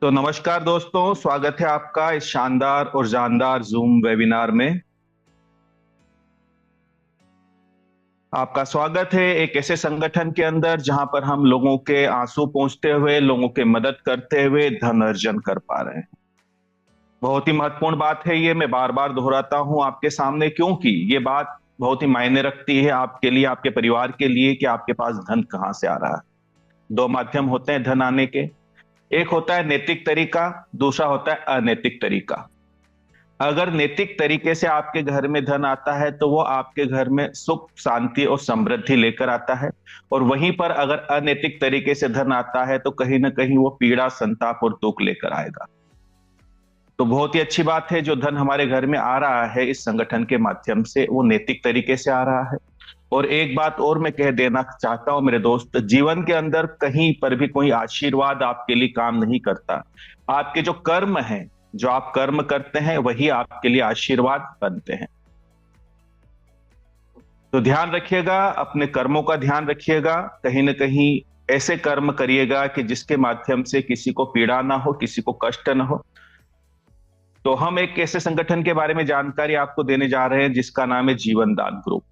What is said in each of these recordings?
तो नमस्कार दोस्तों, स्वागत है आपका इस शानदार और जानदार जूम वेबिनार में। आपका स्वागत है एक ऐसे संगठन के अंदर जहां पर हम लोगों के आंसू पोंछते हुए, लोगों के मदद करते हुए धन अर्जन कर पा रहे हैं। बहुत ही महत्वपूर्ण बात है ये, मैं बार बार दोहराता हूं आपके सामने, क्योंकि ये बात बहुत ही मायने रखती है आपके लिए, आपके परिवार के लिए, कि आपके पास धन कहां से आ रहा है। दो माध्यम होते हैं धन आने के। एक होता है नैतिक तरीका, दूसरा होता है अनैतिक तरीका। अगर नैतिक तरीके से आपके घर में धन आता है तो वो आपके घर में सुख, शांति और समृद्धि लेकर आता है। और वहीं पर अगर अनैतिक तरीके से धन आता है तो कहीं ना कहीं वो पीड़ा, संताप और दुख लेकर आएगा। तो बहुत ही अच्छी बात है, जो धन हमारे घर में आ रहा है इस संगठन के माध्यम से, वो नैतिक तरीके से आ रहा है। और एक बात और मैं कह देना चाहता हूं मेरे दोस्त, जीवन के अंदर कहीं पर भी कोई आशीर्वाद आपके लिए काम नहीं करता। आपके जो कर्म हैं, जो आप कर्म करते हैं, वही आपके लिए आशीर्वाद बनते हैं। तो ध्यान रखिएगा, अपने कर्मों का ध्यान रखिएगा। कहीं ना कहीं ऐसे कर्म करिएगा कि जिसके माध्यम से किसी को पीड़ा ना हो, किसी को कष्ट ना हो। तो हम एक ऐसे संगठन के बारे में जानकारी आपको देने जा रहे हैं जिसका नाम है जीवन दान ग्रुप।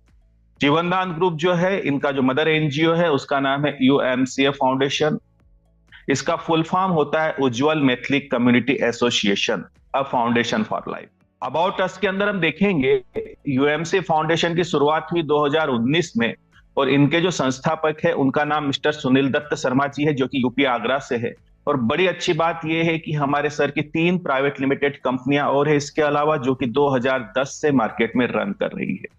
जीवन दान ग्रुप जो है, इनका जो मदर एनजीओ है उसका नाम है यूएमसीए फाउंडेशन। इसका फुल फॉर्म होता है Ujjwal Maithili community association, a foundation for life. About us के अंदर हम देखेंगे यूएमसी फाउंडेशन की शुरुआत हुई 2019 में, और इनके जो संस्थापक है उनका नाम मिस्टर सुनील दत्त शर्मा जी है, जो कि यूपी आगरा से है। और बड़ी अच्छी बात यह है कि हमारे सर की 3 प्राइवेट लिमिटेड कंपनियां और है इसके अलावा, जो कि 2010 से मार्केट में रन कर रही है।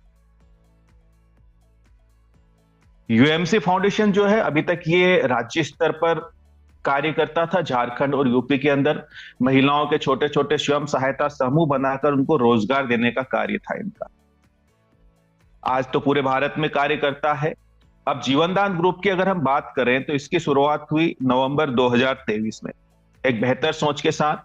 यूएमसी फाउंडेशन जो है, अभी तक ये राज्य स्तर पर कार्य करता था। झारखंड और यूपी के अंदर महिलाओं के छोटे छोटे स्वयं सहायता समूह बनाकर उनको रोजगार देने का कार्य था इनका। आज तो पूरे भारत में कार्य करता है। अब जीवनदान ग्रुप की अगर हम बात करें तो इसकी शुरुआत हुई नवंबर 2023 में, एक बेहतर सोच के साथ।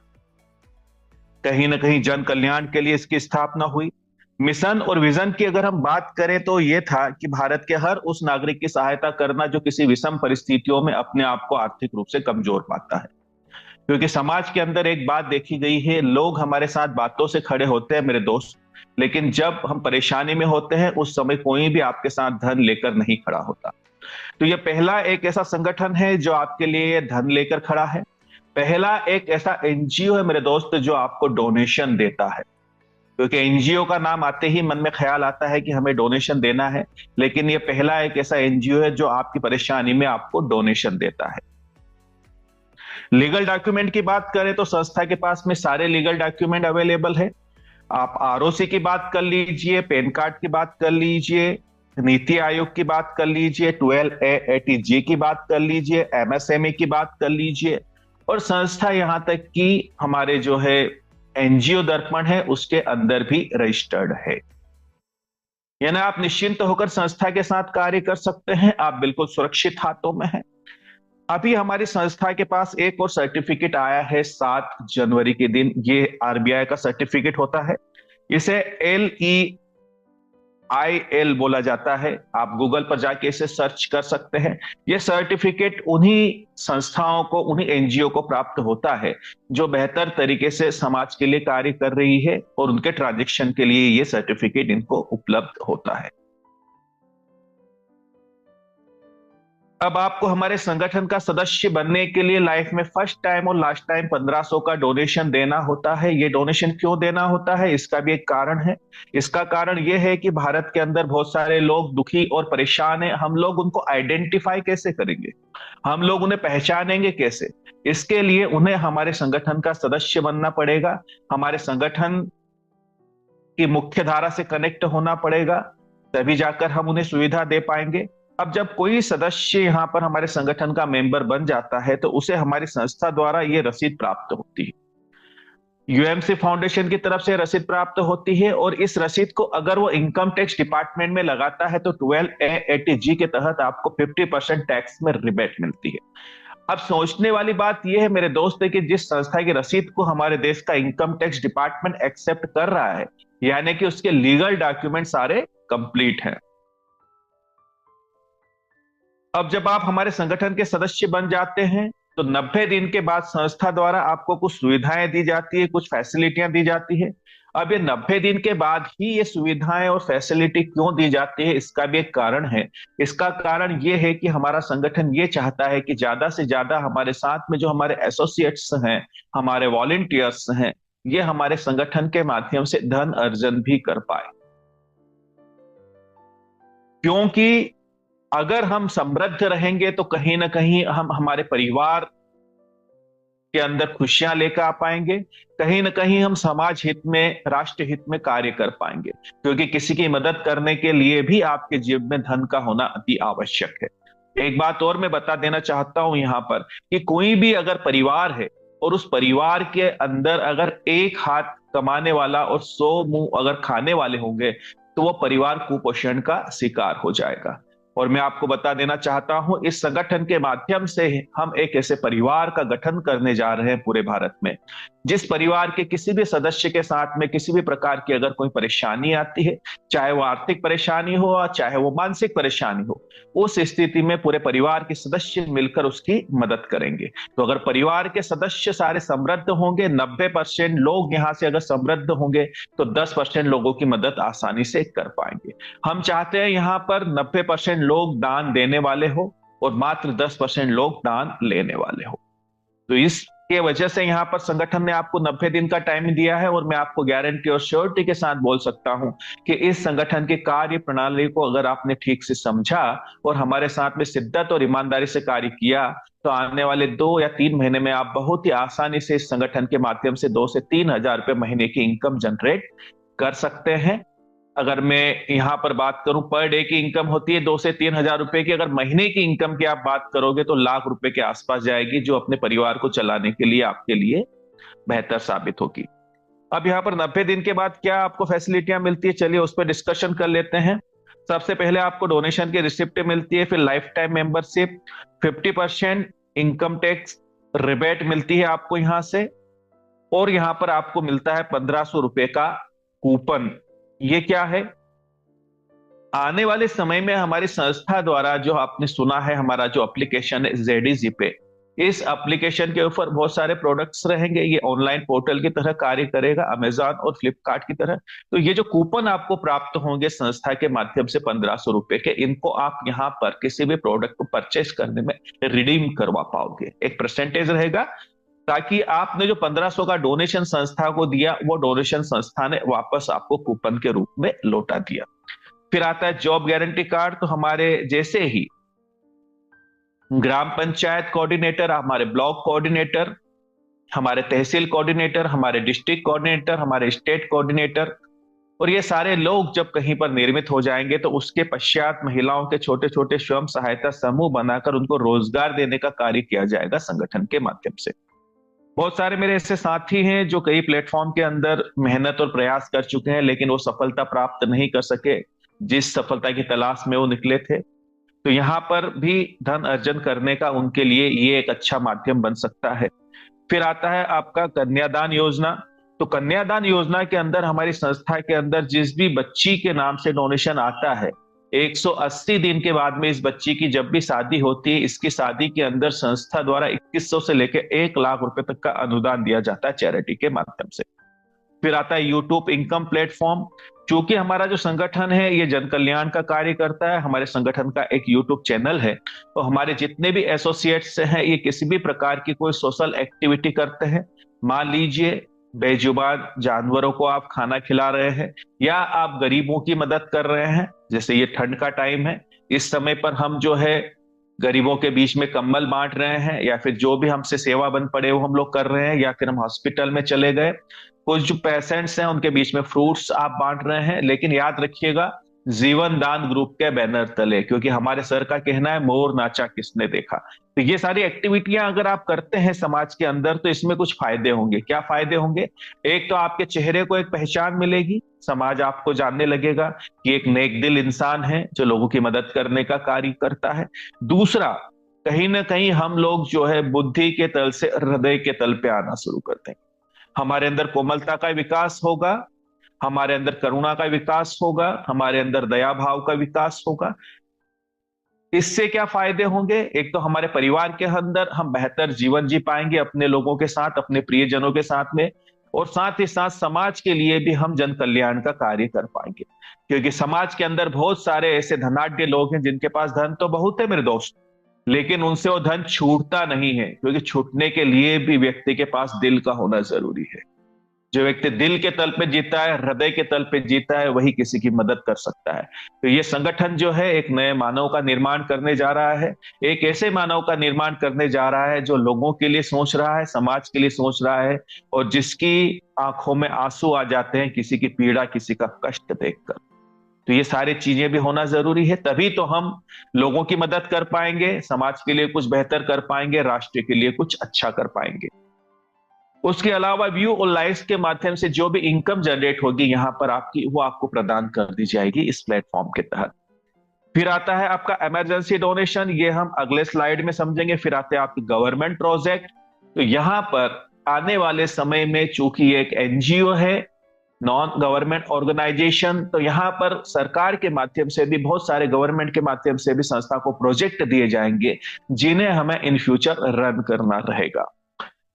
कहीं ना कहीं जन कल्याण के लिए इसकी स्थापना हुई। मिशन और विजन की अगर हम बात करें तो यह था कि भारत के हर उस नागरिक की सहायता करना जो किसी विषम परिस्थितियों में अपने आप को आर्थिक रूप से कमजोर पाता है। क्योंकि समाज के अंदर एक बात देखी गई है, लोग हमारे साथ बातों से खड़े होते हैं मेरे दोस्त, लेकिन जब हम परेशानी में होते हैं उस समय कोई भी आपके साथ धन लेकर नहीं खड़ा होता। तो यह पहला एक ऐसा संगठन है जो आपके लिए धन लेकर खड़ा है। पहला एक ऐसा एनजीओ है मेरे दोस्त जो आपको डोनेशन देता है। क्योंकि एनजीओ का नाम आते ही मन में ख्याल आता है कि हमें डोनेशन देना है, लेकिन यह पहला एक ऐसा एनजीओ है जो आपकी परेशानी में आपको डोनेशन देता है। लीगल डॉक्यूमेंट की बात करें तो संस्था के पास में सारे लीगल डॉक्यूमेंट अवेलेबल है। आप आरओसी की बात कर लीजिए, पैन कार्ड की बात कर लीजिए, नीति आयोग की बात कर लीजिए, 12A80G की बात कर लीजिए, एमएसएमई की बात कर लीजिए, और संस्था यहां तक कि हमारे जो है एनजीओ दर्पण है उसके अंदर भी रजिस्टर्ड है। यानी आप निश्चिंत होकर संस्था के साथ कार्य कर सकते हैं, आप बिल्कुल सुरक्षित हाथों में हैं। अभी हमारी संस्था के पास एक और सर्टिफिकेट आया है 7 जनवरी के दिन। ये आरबीआई का सर्टिफिकेट होता है। इसे LEIL बोला जाता है। आप गूगल पर जाके इसे सर्च कर सकते हैं। यह सर्टिफिकेट उन्हीं संस्थाओं को, उन्हीं एनजीओ को प्राप्त होता है जो बेहतर तरीके से समाज के लिए कार्य कर रही है, और उनके ट्रांजैक्शन के लिए यह सर्टिफिकेट इनको उपलब्ध होता है। अब आपको हमारे संगठन का सदस्य बनने के लिए लाइफ में फर्स्ट टाइम और लास्ट टाइम 1500 का डोनेशन देना होता है। ये डोनेशन क्यों देना होता है, इसका भी एक कारण है। इसका कारण यह है कि भारत के अंदर बहुत सारे लोग दुखी और परेशान हैं। हम लोग उनको आइडेंटिफाई कैसे करेंगे, हम लोग उन्हें पहचानेंगे कैसे? इसके लिए उन्हें हमारे संगठन का सदस्य बनना पड़ेगा, हमारे संगठन की मुख्य धारा से कनेक्ट होना पड़ेगा, तभी जाकर हम उन्हें सुविधा दे पाएंगे। अब जब कोई सदस्य यहां पर हमारे संगठन का मेंबर बन जाता है तो उसे हमारी संस्था द्वारा यह रसीद प्राप्त होती है। यूएमसी फाउंडेशन की तरफ से रसीद प्राप्त होती है, और इस रसीद को अगर वो इनकम टैक्स डिपार्टमेंट में लगाता है तो 12A80G के तहत आपको 50% टैक्स में रिबेट मिलती है। अब सोचने वाली बात यह है मेरे दोस्त कि जिस संस्था की रसीद को हमारे देश का इनकम टैक्स डिपार्टमेंट एक्सेप्ट कर रहा है, यानी कि उसके लीगल डॉक्यूमेंट सारे कंप्लीट हैं। अब जब आप हमारे संगठन के सदस्य बन जाते हैं तो 90 दिन के बाद संस्था द्वारा आपको कुछ सुविधाएं दी जाती है, कुछ फैसिलिटियां दी जाती है। अब ये 90 दिन के बाद ही ये सुविधाएं और फैसिलिटी क्यों दी जाती है, इसका भी एक कारण है। इसका कारण ये है कि हमारा संगठन ये चाहता है कि ज्यादा से ज्यादा हमारे साथ में जो हमारे एसोसिएट्स हैं, हमारे वॉलेंटियर्स हैं, ये हमारे संगठन के माध्यम से धन अर्जन भी कर पाए। क्योंकि अगर हम समृद्ध रहेंगे तो कहीं ना कहीं हम हमारे परिवार के अंदर खुशियां लेकर आ पाएंगे, कहीं ना कहीं हम समाज हित में, राष्ट्र हित में कार्य कर पाएंगे। क्योंकि किसी की मदद करने के लिए भी आपके जेब में धन का होना अति आवश्यक है। एक बात और मैं बता देना चाहता हूं यहां पर कि कोई भी अगर परिवार है और उस परिवार के अंदर अगर एक हाथ कमाने वाला और 100 मुंह अगर खाने वाले होंगे तो वो परिवार कुपोषण का शिकार हो जाएगा। और मैं आपको बता देना चाहता हूं, इस संगठन के माध्यम से हम एक ऐसे परिवार का गठन करने जा रहे हैं पूरे भारत में, जिस परिवार के किसी भी सदस्य के साथ में किसी भी प्रकार की अगर कोई परेशानी आती है, चाहे वो आर्थिक परेशानी हो और चाहे वो मानसिक परेशानी हो, उस स्थिति में पूरे परिवार के सदस्य मिलकर उसकी मदद करेंगे। तो अगर परिवार के सदस्य सारे समृद्ध होंगे, 90% लोग यहां से अगर समृद्ध होंगे, तो 10% लोगों की मदद आसानी से कर पाएंगे। हम चाहते हैं यहां पर 90% लोग दान देने वाले हो और मात्र 10% लोग दान लेने वाले हो। तो इसके वजह से यहां पर संगठन ने आपको 90 दिन का टाइम दिया है, और मैं आपको गारंटी और श्योरिटी के साथ बोल सकता हूं कि इस संगठन की कार्य प्रणाली को अगर आपने ठीक से समझा और हमारे साथ में शिद्दत और ईमानदारी से कार्य किया, तो आने वाले 2 या 3 महीने में आप बहुत ही आसानी से इस संगठन के माध्यम से 2 से 3 हजार रुपए महीने की इनकम जनरेट कर सकते हैं। अगर मैं यहां पर बात करूं, पर डे की इनकम होती है 2 से 3 हजार रुपए की, अगर महीने की इनकम की आप बात करोगे तो लाख रुपए के आसपास जाएगी, जो अपने परिवार को चलाने के लिए आपके लिए बेहतर साबित होगी। अब यहाँ पर 90 दिन के बाद क्या आपको फैसिलिटियां मिलती है, चलिए उस पर डिस्कशन कर लेते हैं। सबसे पहले आपको डोनेशन की रिसिप्ट मिलती है, फिर life time membership, 50% income tax rebate मिलती है आपको यहां से, और यहां पर आपको मिलता है 1500 रुपए का कूपन। ये क्या है? आने वाले समय में हमारी संस्था द्वारा, जो आपने सुना है हमारा जो एप्लीकेशन है ZDZ पे, इस एप्लीकेशन के ऊपर बहुत सारे प्रोडक्ट्स रहेंगे। ये ऑनलाइन पोर्टल की तरह कार्य करेगा, अमेजॉन और फ्लिपकार्ट की तरह। तो ये जो कूपन आपको प्राप्त होंगे संस्था के माध्यम से 1500 रुपए के, इनको आप यहाँ पर किसी भी प्रोडक्ट को परचेस करने में रिडीम करवा पाओगे। एक परसेंटेज रहेगा, ताकि आपने जो 1500 का डोनेशन संस्था को दिया, वो डोनेशन संस्था ने वापस आपको कूपन के रूप में लौटा दिया। फिर आता है जॉब गारंटी कार्ड। तो हमारे जैसे ही ग्राम पंचायत कोऑर्डिनेटर, हमारे ब्लॉक कोऑर्डिनेटर, हमारे तहसील कोऑर्डिनेटर, हमारे डिस्ट्रिक्ट कोऑर्डिनेटर, हमारे स्टेट कोऑर्डिनेटर, और ये सारे लोग जब कहीं पर निर्मित हो जाएंगे, तो उसके पश्चात महिलाओं के छोटे छोटे स्वयं सहायता समूह बनाकर उनको रोजगार देने का कार्य किया जाएगा संगठन के माध्यम से। बहुत सारे मेरे ऐसे साथी हैं जो कई प्लेटफॉर्म के अंदर मेहनत और प्रयास कर चुके हैं, लेकिन वो सफलता प्राप्त नहीं कर सके जिस सफलता की तलाश में वो निकले थे। तो यहाँ पर भी धन अर्जन करने का उनके लिए ये एक अच्छा माध्यम बन सकता है। फिर आता है आपका कन्यादान योजना। तो कन्यादान योजना के अंदर हमारी संस्था के अंदर जिस भी बच्ची के नाम से डोनेशन आता है, 180 दिन के बाद में इस बच्ची की जब भी शादी होती है, इसकी शादी के अंदर संस्था द्वारा 2100 से लेकर 1 लाख रुपए तक का अनुदान दिया जाता है चैरिटी के माध्यम से। फिर आता है यूट्यूब इनकम प्लेटफॉर्म। चूंकि हमारा जो संगठन है ये जन कल्याण का कार्य करता है, हमारे संगठन का एक यूट्यूब चैनल है, तो हमारे जितने भी एसोसिएट्स हैं ये किसी भी प्रकार की कोई सोशल एक्टिविटी करते हैं, मान लीजिए बेजुबान जानवरों को आप खाना खिला रहे हैं, या आप गरीबों की मदद कर रहे हैं, जैसे ये ठंड का टाइम है, इस समय पर हम जो है गरीबों के बीच में कंबल बांट रहे हैं, या फिर जो भी हमसे सेवा बन पड़े वो हम लोग कर रहे हैं, या फिर हम हॉस्पिटल में चले गए, कुछ जो पेशेंट्स हैं उनके बीच में फ्रूट्स आप बांट रहे हैं। लेकिन याद रखिएगा, जीवन दान ग्रुप के बैनर तले, क्योंकि हमारे सर का कहना है मोर नाचा किसने देखा। तो ये सारी एक्टिविटियां अगर आप करते हैं समाज के अंदर, तो इसमें कुछ फायदे होंगे। क्या फायदे होंगे? एक तो आपके चेहरे को एक पहचान मिलेगी, समाज आपको जानने लगेगा कि एक नेक दिल इंसान है जो लोगों की मदद करने का कार्य करता है। दूसरा, कहीं ना कहीं हम लोग जो है बुद्धि के तल से हृदय के तल पे आना शुरू करते हैं। हमारे अंदर कोमलता का विकास होगा, हमारे अंदर करुणा का विकास होगा, हमारे अंदर दया भाव का विकास होगा। इससे क्या फायदे होंगे? एक तो हमारे परिवार के अंदर हम बेहतर जीवन जी पाएंगे अपने लोगों के साथ, अपने प्रियजनों के साथ में, और साथ ही साथ समाज के लिए भी हम जन कल्याण का कार्य कर पाएंगे। क्योंकि समाज के अंदर बहुत सारे ऐसे धनाढ्य लोग हैं जिनके पास धन तो बहुत है मेरे दोस्त, लेकिन उनसे वो धन छूटता नहीं है, क्योंकि छूटने के लिए भी व्यक्ति के पास दिल का होना जरूरी है। जो व्यक्ति दिल के तल पे जीता है, हृदय के तल पे जीता है, वही किसी की मदद कर सकता है। तो ये संगठन जो है एक नए मानव का निर्माण करने जा रहा है, एक ऐसे मानव का निर्माण करने जा रहा है जो लोगों के लिए सोच रहा है, समाज के लिए सोच रहा है, और जिसकी आंखों में आंसू आ जाते हैं किसी की पीड़ा, किसी का कष्ट देखकर। तो ये सारी चीजें भी होना जरूरी है, तभी तो हम लोगों की मदद कर पाएंगे, समाज के लिए कुछ बेहतर कर पाएंगे, राष्ट्र के लिए कुछ अच्छा कर पाएंगे। उसके अलावा व्यू और लाइक्स के माध्यम से जो भी इनकम जनरेट होगी यहां पर आपकी, वो आपको प्रदान कर दी जाएगी इस प्लेटफॉर्म के तहत। फिर आता है आपका इमरजेंसी डोनेशन, ये हम अगले स्लाइड में समझेंगे। फिर आते हैं आपके गवर्नमेंट प्रोजेक्ट। तो यहां पर आने वाले समय में, चूंकि ये एक एनजीओ है, नॉन गवर्नमेंट ऑर्गेनाइजेशन, तो यहां पर सरकार के माध्यम से भी, बहुत सारे गवर्नमेंट के माध्यम से भी संस्था को प्रोजेक्ट दिए जाएंगे जिन्हें हमें इन फ्यूचर रन करना रहेगा।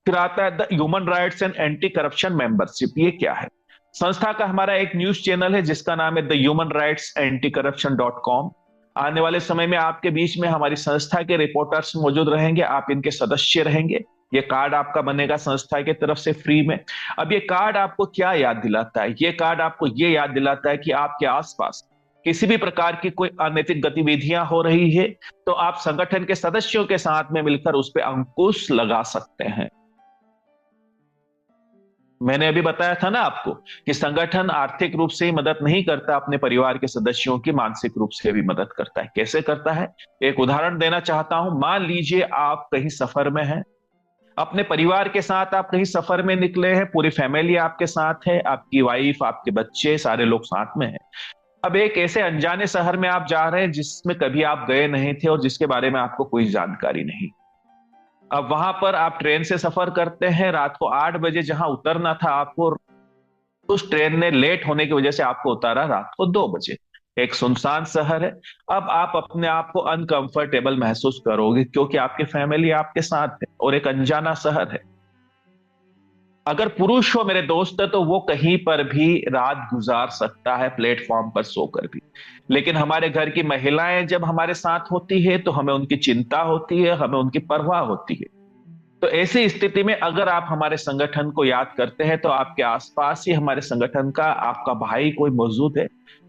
फिर आता है the human rights and anti corruption membership. ये क्या है? संस्था का हमारा एक न्यूज चैनल है जिसका नाम है the human rights anti corruption .com। आने वाले समय में आपके बीच में हमारी संस्था के रिपोर्टर्स मौजूद रहेंगे, आप इनके सदस्य रहेंगे। ये कार्ड आपका बनेगा संस्था की तरफ से फ्री में। अब ये कार्ड आपको क्या याद दिलाता है? ये कार्ड आपको ये याद दिलाता है कि आपके आसपास किसी भी प्रकार की कोई अनैतिक गतिविधियां हो रही है तो आप संगठन के सदस्यों के साथ में मिलकर उस पर अंकुश लगा सकते हैं। मैंने अभी बताया था ना आपको कि संगठन आर्थिक रूप से ही मदद नहीं करता, अपने परिवार के सदस्यों की मानसिक रूप से भी मदद करता है। कैसे करता है? एक उदाहरण देना चाहता हूं। मान लीजिए आप कहीं सफर में हैं, अपने परिवार के साथ आप कहीं सफर में निकले हैं, पूरी फैमिली आपके साथ है, आपकी वाइफ, आपके बच्चे, सारे लोग साथ में हैं। अब एक ऐसे अनजाने शहर में आप जा रहे हैं जिसमें कभी आप गए नहीं थे और जिसके बारे में आपको कोई जानकारी नहीं। अब वहां पर आप ट्रेन से सफर करते हैं, रात को 8 बजे जहां उतरना था आपको, उस ट्रेन ने लेट होने की वजह से आपको उतारा रात को 2 बजे। एक सुनसान शहर है। अब आप अपने आप को अनकंफर्टेबल महसूस करोगे क्योंकि आपकी फैमिली आपके साथ है और एक अनजाना शहर है। अगर पुरुष हो मेरे दोस्त तो वो कहीं पर भी रात गुजार सकता है, प्लेटफॉर्म पर सोकर भी। लेकिन हमारे घर की महिलाएं जब हमारे साथ होती है तो हमें उनकी चिंता होती है, हमें उनकी परवाह होती है। तो ऐसी स्थिति में अगर आप हमारे संगठन को याद करते हैं तो आपके आसपास ही हमारे संगठन का आपका भाई कोई मौजूद है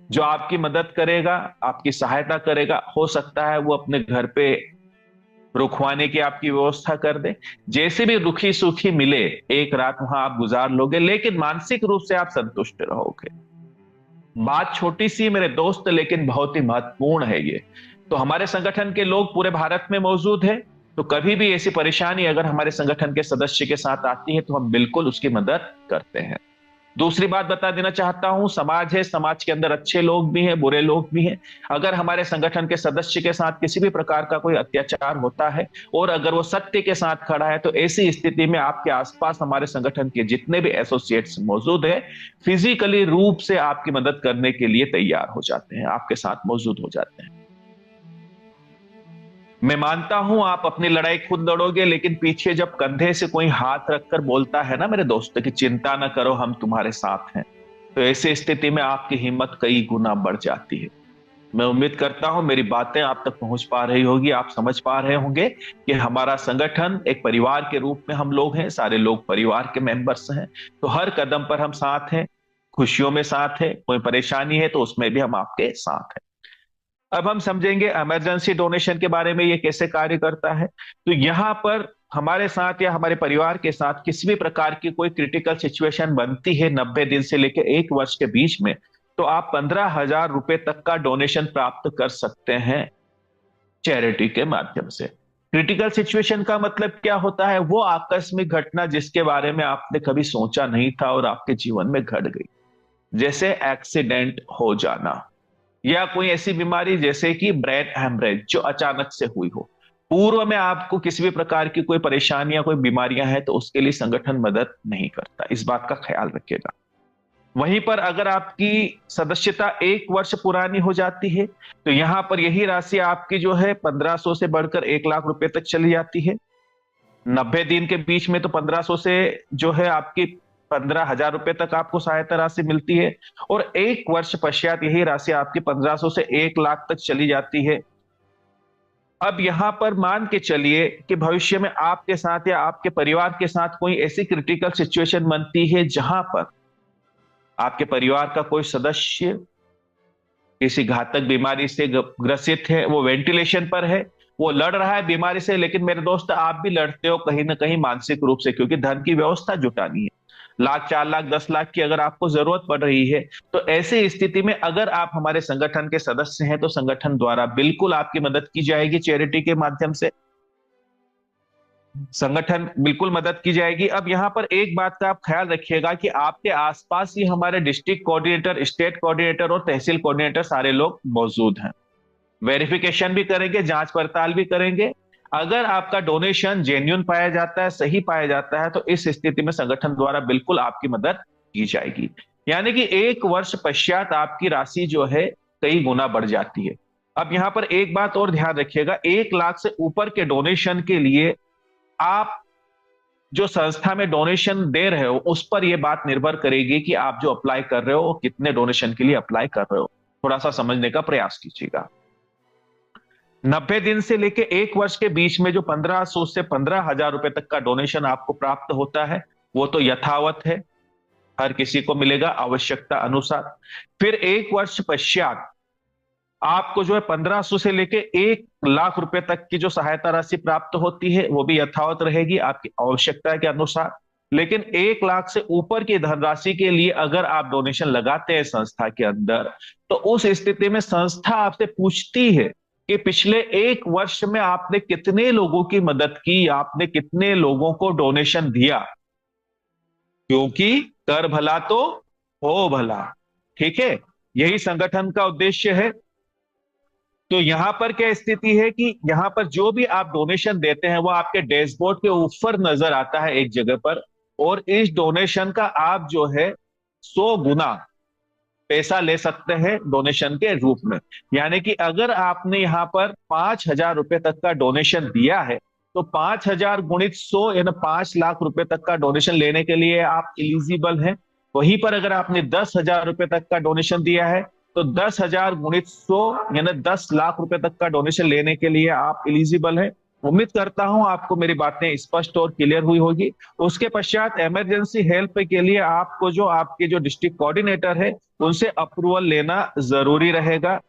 जो आपकी मदद करेगा, आपकी सहायता करेगा। हो सकता है वो अपने घर पे रुकवाने की आपकी व्यवस्था कर दे। जैसे भी रुखी सूखी मिले एक रात वहां आप गुजार लोगे, लेकिन मानसिक रूप से आप संतुष्ट रहोगे। बात छोटी सी मेरे दोस्त, लेकिन बहुत ही महत्वपूर्ण है ये। तो हमारे संगठन के लोग पूरे भारत में मौजूद है, तो कभी भी ऐसी परेशानी अगर हमारे संगठन के सदस्य के साथ आती है तो हम बिल्कुल उसकी मदद करते हैं। दूसरी बात बता देना चाहता हूं, समाज है, समाज के अंदर अच्छे लोग भी हैं, बुरे लोग भी हैं। अगर हमारे संगठन के सदस्य के साथ किसी भी प्रकार का कोई अत्याचार होता है और अगर वो सत्य के साथ खड़ा है तो ऐसी स्थिति में आपके आसपास हमारे संगठन के जितने भी एसोसिएट्स मौजूद है, फिजिकली रूप से आपकी मदद करने के लिए तैयार हो जाते हैं, आपके साथ मौजूद हो जाते हैं। मैं मानता हूं आप अपनी लड़ाई खुद लड़ोगे, लेकिन पीछे जब कंधे से कोई हाथ रखकर बोलता है ना मेरे दोस्त कि चिंता ना करो हम तुम्हारे साथ हैं, तो ऐसी स्थिति में आपकी हिम्मत कई गुना बढ़ जाती है। मैं उम्मीद करता हूं मेरी बातें आप तक पहुंच पा रही होगी, आप समझ पा रहे होंगे कि हमारा संगठन एक परिवार के रूप में हम लोग हैं, सारे लोग परिवार के मेंबर्स हैं। तो हर कदम पर हम साथ हैं, खुशियों में साथ है, कोई परेशानी है तो उसमें भी हम आपके साथ हैं। अब हम समझेंगे इमरजेंसी डोनेशन के बारे में, ये कैसे कार्य करता है। तो यहां पर हमारे साथ या हमारे परिवार के साथ किसी भी प्रकार की कोई क्रिटिकल सिचुएशन बनती है 90 दिन से लेकर 1 वर्ष के बीच में, तो आप 15,000 रुपए तक का डोनेशन प्राप्त कर सकते हैं चैरिटी के माध्यम से। क्रिटिकल सिचुएशन का मतलब क्या होता है? वो आकस्मिक घटना जिसके बारे में आपने कभी सोचा नहीं था और आपके जीवन में घट गई, जैसे एक्सीडेंट हो जाना या कोई ऐसी बीमारी जैसे कि ब्रेन हेमरेज जो अचानक से हुई हो। पूर्व में आपको किसी भी प्रकार की कोई परेशानी या कोई बीमारियां हैं तो उसके लिए संगठन मदद नहीं करता, इस बात का ख्याल रखिएगा। वहीं पर अगर आपकी सदस्यता 1 वर्ष पुरानी हो जाती है तो यहां पर यही राशि आपकी जो है 1500 से बढ़कर 1 लाख रुपए तक चली जाती है। 90 दिन के बीच में तो 1500 से जो है आपकी 15,000 रुपए तक आपको सहायता राशि मिलती है, और 1 वर्ष पश्चात यही राशि आपकी 1500 से 1 लाख तक चली जाती है। अब यहां पर मान के चलिए कि भविष्य में आपके साथ या आपके परिवार के साथ कोई ऐसी क्रिटिकल सिचुएशन बनती है जहां पर आपके परिवार का कोई सदस्य किसी घातक बीमारी से ग्रसित है, वो वेंटिलेशन पर है, वो लड़ रहा है बीमारी से, लेकिन मेरे दोस्त आप भी लड़ते हो कहीं ना कहीं मानसिक रूप से, क्योंकि धन की व्यवस्था जुटानी है। लाख, 4 लाख, 10 लाख की अगर आपको जरूरत पड़ रही है, तो ऐसी स्थिति में अगर आप हमारे संगठन के सदस्य हैं तो संगठन द्वारा बिल्कुल आपकी मदद की जाएगी, चैरिटी के माध्यम से संगठन बिल्कुल मदद की जाएगी। अब यहां पर एक बात का आप ख्याल रखिएगा कि आपके आसपास ही हमारे डिस्ट्रिक्ट कोऑर्डिनेटर, स्टेट कोऑर्डिनेटर और तहसील कोऑर्डिनेटर सारे लोग मौजूद हैं। वेरिफिकेशन भी करेंगे, जांच पड़ताल भी करेंगे। अगर आपका डोनेशन जेन्युइन पाया जाता है, सही पाया जाता है, तो इस स्थिति में संगठन द्वारा बिल्कुल आपकी मदद की जाएगी। यानी कि 1 वर्ष पश्चात आपकी राशि जो है कई गुना बढ़ जाती है। अब यहां पर एक बात और ध्यान रखिएगा, 1 लाख से ऊपर के डोनेशन के लिए आप जो संस्था में डोनेशन दे रहे हो उस पर यह बात निर्भर करेगी कि आप जो अप्लाई कर रहे हो वो कितने डोनेशन के लिए अप्लाई कर रहे हो। थोड़ा सा समझने का प्रयास कीजिएगा। 90 दिन से लेके 1 वर्ष के बीच में जो 1500 से 15,000 रुपए तक का डोनेशन आपको प्राप्त होता है वो तो यथावत है, हर किसी को मिलेगा आवश्यकता अनुसार। फिर 1 वर्ष पश्चात आपको जो है 1500 से लेके 1 लाख रुपए तक की जो सहायता राशि प्राप्त होती है वो भी यथावत रहेगी आपकी आवश्यकता के अनुसार। लेकिन 1 लाख से ऊपर की धनराशि के लिए अगर आप डोनेशन लगाते हैं संस्था के अंदर, तो उस स्थिति में संस्था आपसे पूछती है कि पिछले 1 वर्ष में आपने कितने लोगों की मदद की, आपने कितने लोगों को डोनेशन दिया, क्योंकि कर भला तो हो भला। ठीक है, यही संगठन का उद्देश्य है। तो यहां पर क्या स्थिति है कि यहां पर जो भी आप डोनेशन देते हैं वो आपके डैशबोर्ड के ऊपर नजर आता है एक जगह पर, और इस डोनेशन का आप जो है 100 गुना पैसा ले सकते हैं डोनेशन के रूप में। यानी कि अगर आपने यहां पर 5,000 रुपए तक का डोनेशन दिया है तो 5,000 गुणित 100 यानी 5 लाख रुपए तक का डोनेशन लेने के लिए आप इलिजिबल हैं। वहीं पर अगर आपने 10,000 रुपए तक का डोनेशन दिया है तो 10,000 गुणित 100 यानी 10 लाख रुपए तक का डोनेशन लेने के लिए आप इलिजिबल हैं। उम्मीद करता हूं आपको मेरी बातें स्पष्ट और क्लियर हुई होगी। उसके पश्चात इमरजेंसी हेल्प के लिए आपको जो आपके जो डिस्ट्रिक्ट कोऑर्डिनेटर है उनसे अप्रूवल लेना जरूरी रहेगा।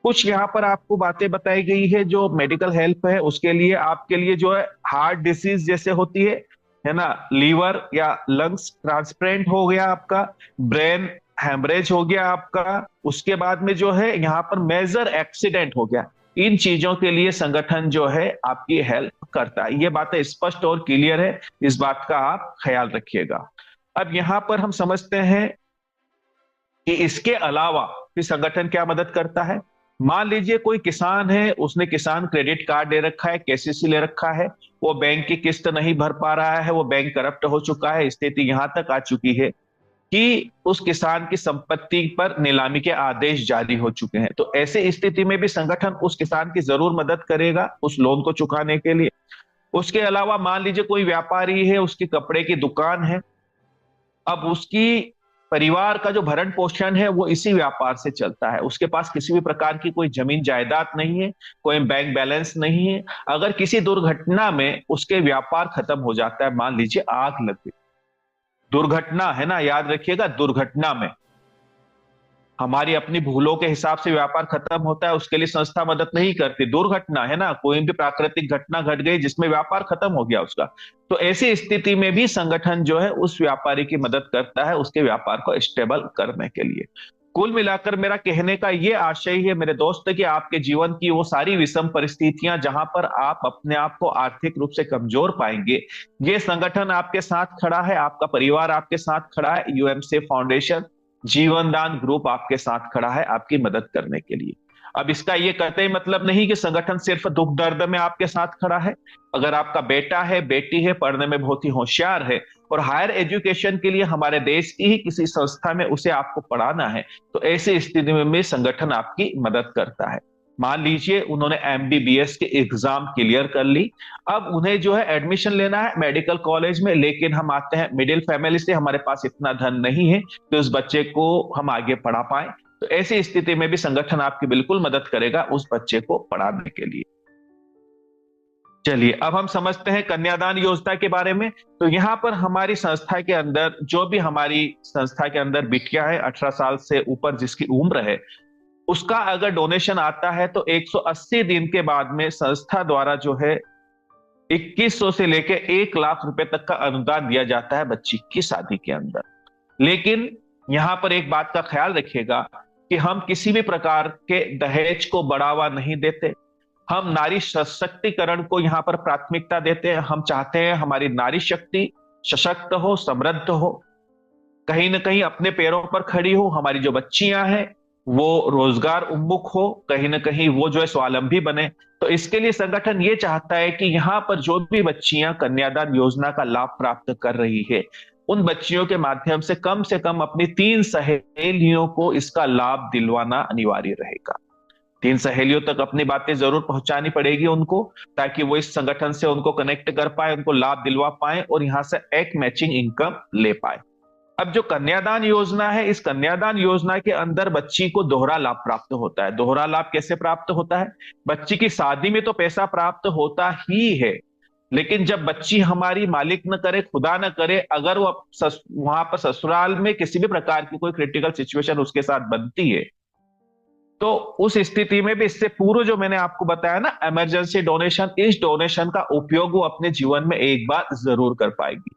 कुछ यहाँ पर आपको बातें बताई गई है जो मेडिकल हेल्प है उसके लिए, आपके लिए जो है हार्ट डिसीज जैसे होती है ना, लीवर या लंग्स ट्रांसप्लांट हो गया आपका, ब्रेन हेमरेज हो गया आपका, उसके बाद में जो है यहाँ पर मेजर एक्सीडेंट हो गया, इन चीजों के लिए संगठन जो है आपकी हेल्प करता है। ये बातें स्पष्ट और क्लियर है, इस बात का आप ख्याल रखिएगा। अब यहां पर हम समझते हैं कि इसके अलावा फिर संगठन क्या मदद करता है। मान लीजिए कोई किसान है, उसने किसान क्रेडिट कार्ड ले रखा है, केसीसी ले रखा है, वो बैंक की किस्त नहीं भर पा रहा है, वो बैंक करप्ट हो चुका है, स्थिति यहां तक आ चुकी है कि उस किसान की संपत्ति पर नीलामी के आदेश जारी हो चुके हैं। तो ऐसे स्थिति में भी संगठन उस किसान की जरूर मदद करेगा उस लोन को चुकाने के लिए। उसके अलावा मान लीजिए कोई व्यापारी है, उसकी कपड़े की दुकान है, अब उसकी परिवार का जो भरण पोषण है वो इसी व्यापार से चलता है, उसके पास किसी भी प्रकार की कोई जमीन जायदाद नहीं है, कोई बैंक बैलेंस नहीं है। अगर किसी दुर्घटना में उसके व्यापार खत्म हो जाता है, मान लीजिए आग लग गई, दुर्घटना है ना, याद रखिएगा दुर्घटना में, हमारी अपनी भूलों के हिसाब से व्यापार खत्म होता है उसके लिए संस्था मदद नहीं करती। दुर्घटना है ना, कोई भी प्राकृतिक घटना घट गई जिसमें व्यापार खत्म हो गया उसका, तो ऐसी स्थिति में भी संगठन जो है उस व्यापारी की मदद करता है उसके व्यापार को स्टेबल करने के लिए। कुल मिलाकर मेरा कहने का ये आशय है मेरे दोस्त कि आपके जीवन की वो सारी विषम परिस्थितियां जहां पर आप अपने आप को आर्थिक रूप से कमजोर पाएंगे, ये संगठन आपके साथ खड़ा है, आपका परिवार आपके साथ खड़ा है, यूएमसी फाउंडेशन जीवन दान ग्रुप आपके साथ खड़ा है आपकी मदद करने के लिए। अब इसका ये कतई मतलब नहीं कि संगठन सिर्फ दुख दर्द में आपके साथ खड़ा है। अगर आपका बेटा है, बेटी है, पढ़ने में बहुत ही होशियार है और हायर एजुकेशन के लिए हमारे देश की ही किसी संस्था में उसे आपको पढ़ाना है, तो ऐसी स्थिति में भी संगठन आपकी मदद करता है। मान लीजिए उन्होंने एमबीबीएस के एग्जाम क्लियर कर ली, अब उन्हें जो है एडमिशन लेना है मेडिकल कॉलेज में, लेकिन हम आते हैं मिडिल फैमिली से, हमारे पास इतना धन नहीं है कि उस बच्चे को हम आगे पढ़ा पाए, तो ऐसी स्थिति में भी संगठन आपकी बिल्कुल मदद करेगा उस बच्चे को पढ़ाने के लिए। चलिए अब हम समझते हैं कन्यादान योजना के बारे में। तो यहाँ पर हमारी संस्था के अंदर जो भी हमारी संस्था के अंदर बिटिया है 18 साल से ऊपर जिसकी उम्र है, उसका अगर डोनेशन आता है तो 180 दिन के बाद में संस्था द्वारा जो है 2100 से लेके 1 लाख रुपए तक का अनुदान दिया जाता है बच्ची की शादी के अंदर। लेकिन यहां पर एक बात का ख्याल रखिएगा कि हम किसी भी प्रकार के दहेज को बढ़ावा नहीं देते, हम नारी सशक्तिकरण को यहां पर प्राथमिकता देते हैं। हम चाहते हैं हमारी नारी शक्ति सशक्त हो, समृद्ध हो, कहीं ना कहीं अपने पैरों पर खड़ी हो, हमारी जो बच्चियां हैं वो रोजगार उन्मुख हो, कहीं ना कहीं वो जो है स्वावलंबी बने। तो इसके लिए संगठन ये चाहता है कि यहाँ पर जो भी बच्चियां कन्यादान योजना का लाभ प्राप्त कर रही है, उन बच्चियों के माध्यम से कम अपनी 3 सहेलियों को इसका लाभ दिलवाना अनिवार्य रहेगा। 3 सहेलियों तक अपनी बातें जरूर पहुंचानी पड़ेगी उनको, ताकि वो इस संगठन से उनको कनेक्ट कर पाए, उनको लाभ दिलवा पाए और यहां से एक मैचिंग इनकम ले पाए। अब जो कन्यादान योजना है, इस कन्यादान योजना के अंदर बच्ची को दोहरा लाभ प्राप्त होता है। दोहरा लाभ कैसे प्राप्त होता है? बच्ची की शादी में तो पैसा प्राप्त होता ही है, लेकिन जब बच्ची हमारी मालिक न करे, खुदा न करे, अगर वो वहां पर ससुराल में किसी भी प्रकार की कोई क्रिटिकल सिचुएशन उसके साथ बनती है, तो उस स्थिति में भी इससे पूर्व जो मैंने आपको बताया ना इमरजेंसी डोनेशन, इस डोनेशन का उपयोग वो अपने जीवन में एक बार जरूर कर पाएगी।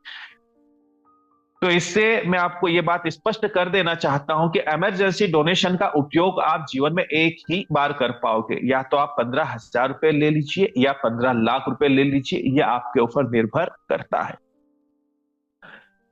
तो इससे मैं आपको ये बात स्पष्ट कर देना चाहता हूं कि इमरजेंसी डोनेशन का उपयोग आप जीवन में एक ही बार कर पाओगे। या तो आप 15,000 रुपए ले लीजिए या 15 लाख रुपए ले लीजिए, यह आपके ऊपर निर्भर करता है।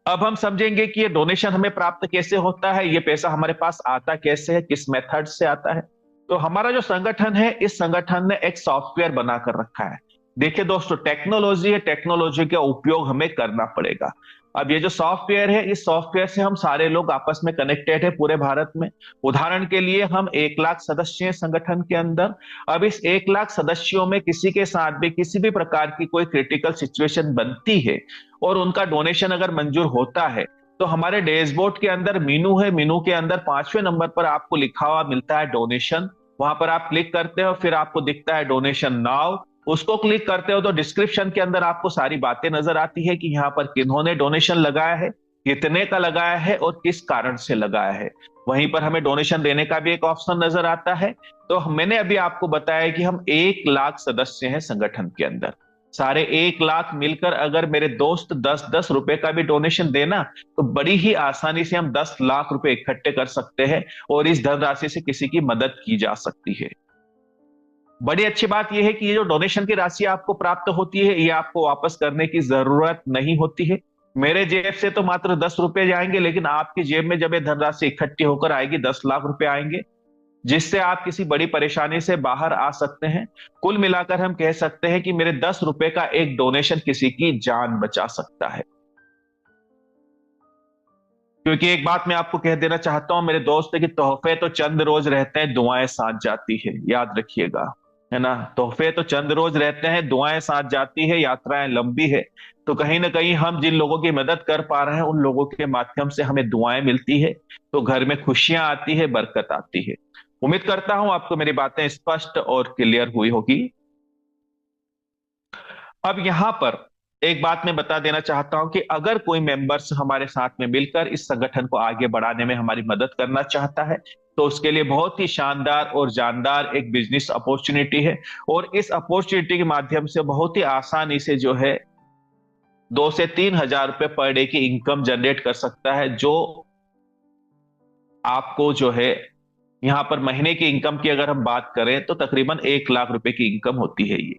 अब हम समझेंगे कि ये डोनेशन हमें प्राप्त कैसे होता है, ये पैसा हमारे पास आता कैसे है, किस मेथड से आता है। तो हमारा जो संगठन है, इस संगठन ने एक सॉफ्टवेयर बनाकर रखा है। देखिए दोस्तों, टेक्नोलॉजी है, टेक्नोलॉजी का उपयोग हमें करना पड़ेगा। अब ये जो सॉफ्टवेयर है, इस सॉफ्टवेयर से हम सारे लोग आपस में कनेक्टेड है पूरे भारत में। उदाहरण के लिए हम 1 लाख सदस्य हैं संगठन के अंदर। अब इस 1 लाख सदस्यों में किसी के साथ भी किसी भी प्रकार की कोई क्रिटिकल सिचुएशन बनती है और उनका डोनेशन अगर मंजूर होता है, तो हमारे डैशबोर्ड के अंदर मीनू है, मीनू के अंदर 5वें नंबर पर आपको लिखा हुआ मिलता है डोनेशन। वहां पर आप क्लिक करते हो, फिर आपको दिखता है डोनेशन नाउ, उसको क्लिक करते हो तो डिस्क्रिप्शन के अंदर आपको सारी बातें नजर आती है कि यहाँ पर किन्होंने डोनेशन लगाया है, कितने का लगाया है और किस कारण से लगाया है। वहीं पर हमें डोनेशन देने का भी एक ऑप्शन नजर आता है। तो मैंने अभी आपको बताया कि हम 1 लाख सदस्य हैं संगठन के अंदर। सारे 1 लाख मिलकर अगर मेरे दोस्त 10-10 रुपए का भी डोनेशन देना, तो बड़ी ही आसानी से हम 10 लाख रुपए इकट्ठे कर सकते हैं और इस धनराशि से किसी की मदद की जा सकती है। बड़ी अच्छी बात यह है कि ये जो डोनेशन की राशि आपको प्राप्त होती है, ये आपको वापस करने की जरूरत नहीं होती है। मेरे जेब से तो मात्र 10 रुपए जाएंगे, लेकिन आपकी जेब में जब ये धनराशि इकट्ठी होकर आएगी 10 लाख रुपए आएंगे, जिससे आप किसी बड़ी परेशानी से बाहर आ सकते हैं। कुल मिलाकर हम कह सकते हैं कि मेरे 10 रुपए का एक डोनेशन किसी की जान बचा सकता है। क्योंकि एक बात मैं आपको कह देना चाहता हूं मेरे दोस्त, कि तोहफे तो चंद रोज रहते हैं, दुआएं साथ जाती है, याद रखिएगा, है ना। तोहफे तो चंद रोज रहते हैं, दुआएं साथ जाती है, यात्राएं लंबी है। तो कहीं ना कहीं हम जिन लोगों की मदद कर पा रहे हैं, उन लोगों के माध्यम से हमें दुआएं मिलती है, तो घर में खुशियां आती है, बरकत आती है। उम्मीद करता हूं आपको मेरी बातें स्पष्ट और क्लियर हुई होगी। अब यहां पर एक बात मैं बता देना चाहता हूं कि अगर कोई मेंबर्स हमारे साथ में मिलकर इस संगठन को आगे बढ़ाने में हमारी मदद करना चाहता है, तो उसके लिए बहुत ही शानदार और जानदार एक बिजनेस अपॉर्चुनिटी है। और इस अपॉर्चुनिटी के माध्यम से बहुत ही आसानी से जो है 2 से 3 हजार रुपए पर डे की इनकम जनरेट कर सकता है, जो आपको जो है यहां पर महीने की इनकम की अगर हम बात करें तो तकरीबन 1 लाख रुपए की इनकम होती है ये।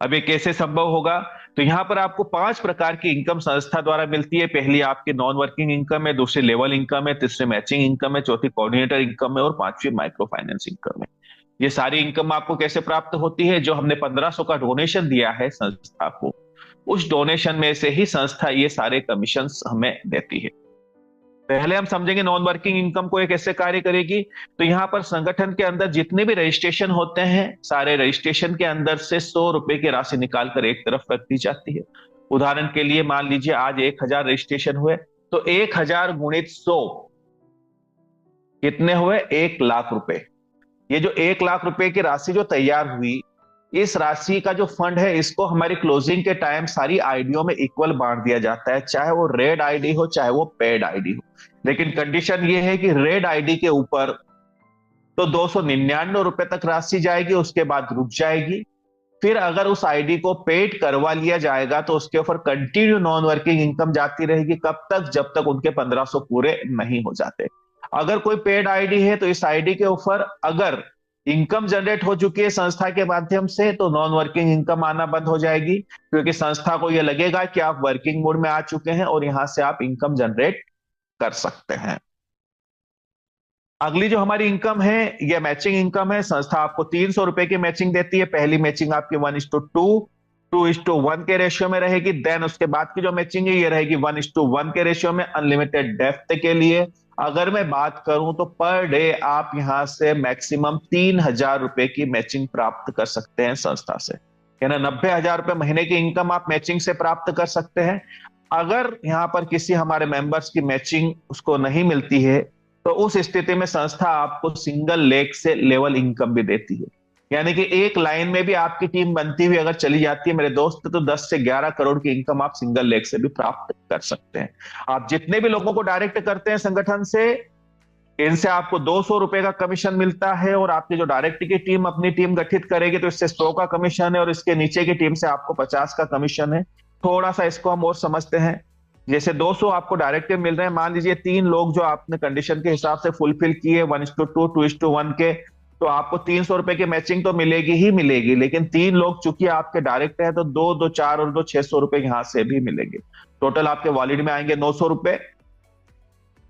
अब ये कैसे संभव होगा? तो यहाँ पर आपको 5 प्रकार की इनकम संस्था द्वारा मिलती है। पहली आपकी नॉन वर्किंग इनकम है, दूसरी लेवल इनकम है, तीसरी मैचिंग इनकम है, चौथी कोऑर्डिनेटर इनकम है और पांचवी माइक्रो फाइनेंस इनकम है। ये सारी इनकम आपको कैसे प्राप्त होती है? जो हमने 1500 का डोनेशन दिया है संस्था को, उस डोनेशन में से ही संस्था ये सारे कमीशंस हमें देती है। पहले हम समझेंगे नॉन वर्किंग इनकम को ये कैसे कार्य करेगी। तो यहाँ पर संगठन के अंदर जितने भी रजिस्ट्रेशन होते हैं, सारे रजिस्ट्रेशन के अंदर से 100 रुपए की राशि निकालकर एक तरफ रख दी जाती है। उदाहरण के लिए मान लीजिए आज 1000 रजिस्ट्रेशन हुए, तो 1000 गुणित 100 कितने हुए? 1 लाख रुपए। ये जो 1 लाख रुपए की राशि जो तैयार हुई, इस राशि का जो फंड है, इसको हमारी क्लोजिंग के टाइम सारी आईडियों में इक्वल बांट दिया जाता है, चाहे वो रेड आईडी हो चाहे वो पेड आईडी हो। लेकिन कंडीशन ये है कि रेड आईडी के ऊपर तो 299 रुपए तक राशि जाएगी, उसके बाद रुक जाएगी। फिर अगर उस आईडी को पेड करवा लिया जाएगा तो उसके ऊपर कंटिन्यू नॉन वर्किंग इनकम जाती रहेगी। कब तक? जब तक उनके 1500 पूरे नहीं हो जाते। अगर कोई पेड आईडी है तो इस आईडी के ऊपर अगर इनकम जनरेट हो चुकी है संस्था के माध्यम से, तो नॉन वर्किंग इनकम आना बंद हो जाएगी, क्योंकि संस्था को यह लगेगा कि आप वर्किंग मोड में आ चुके हैं और यहां से आप इनकम जनरेट कर सकते हैं। अगली जो हमारी इनकम है, यह मैचिंग इनकम है। संस्था आपको 300 रुपए की मैचिंग देती है। पहली मैचिंग आपकी 1:2, 2:1 के रेशियो में रहेगी। देन उसके बाद की जो मैचिंग है ये रहेगी 1:1 के रेशियो में, अनलिमिटेड डेप्थ के लिए। अगर मैं बात करूं तो पर डे आप यहां से मैक्सिमम 3000 रुपए की मैचिंग प्राप्त कर सकते हैं संस्था से, यानी 90,000 रुपए महीने की इनकम आप मैचिंग से प्राप्त कर सकते हैं। अगर यहां पर किसी हमारे मेंबर्स की मैचिंग उसको नहीं मिलती है, तो उस स्थिति में संस्था आपको सिंगल लेग से लेवल इनकम भी देती है। यानी कि एक लाइन में भी आपकी टीम बनती हुई अगर चली जाती है मेरे दोस्त, तो 10 से 11 करोड़ की इनकम आप सिंगल लेग से भी प्राप्त कर सकते हैं। आप जितने भी लोगों को डायरेक्ट करते हैं संगठन से, इनसे आपको 200 रुपए का कमीशन मिलता है। और आपकी जो डायरेक्ट की टीम अपनी टीम गठित करेगी तो इससे 100 का कमीशन है, और इसके नीचे की टीम से आपको 50 का कमीशन है। थोड़ा सा इसको हम और समझते हैं। जैसे 200 आपको डायरेक्ट मिल रहे हैं, मान लीजिए 3 लोग जो आपने कंडीशन के हिसाब से फुलफिल किए 1:2, 2:1 के, तो आपको 300 रुपए की मैचिंग तो मिलेगी ही मिलेगी। लेकिन 3 लोग चूंकि आपके डायरेक्ट है तो 2, 2, 4 और 2, 600 रुपए यहां से भी मिलेंगे। टोटल आपके वॉलेट में आएंगे 900 रुपए।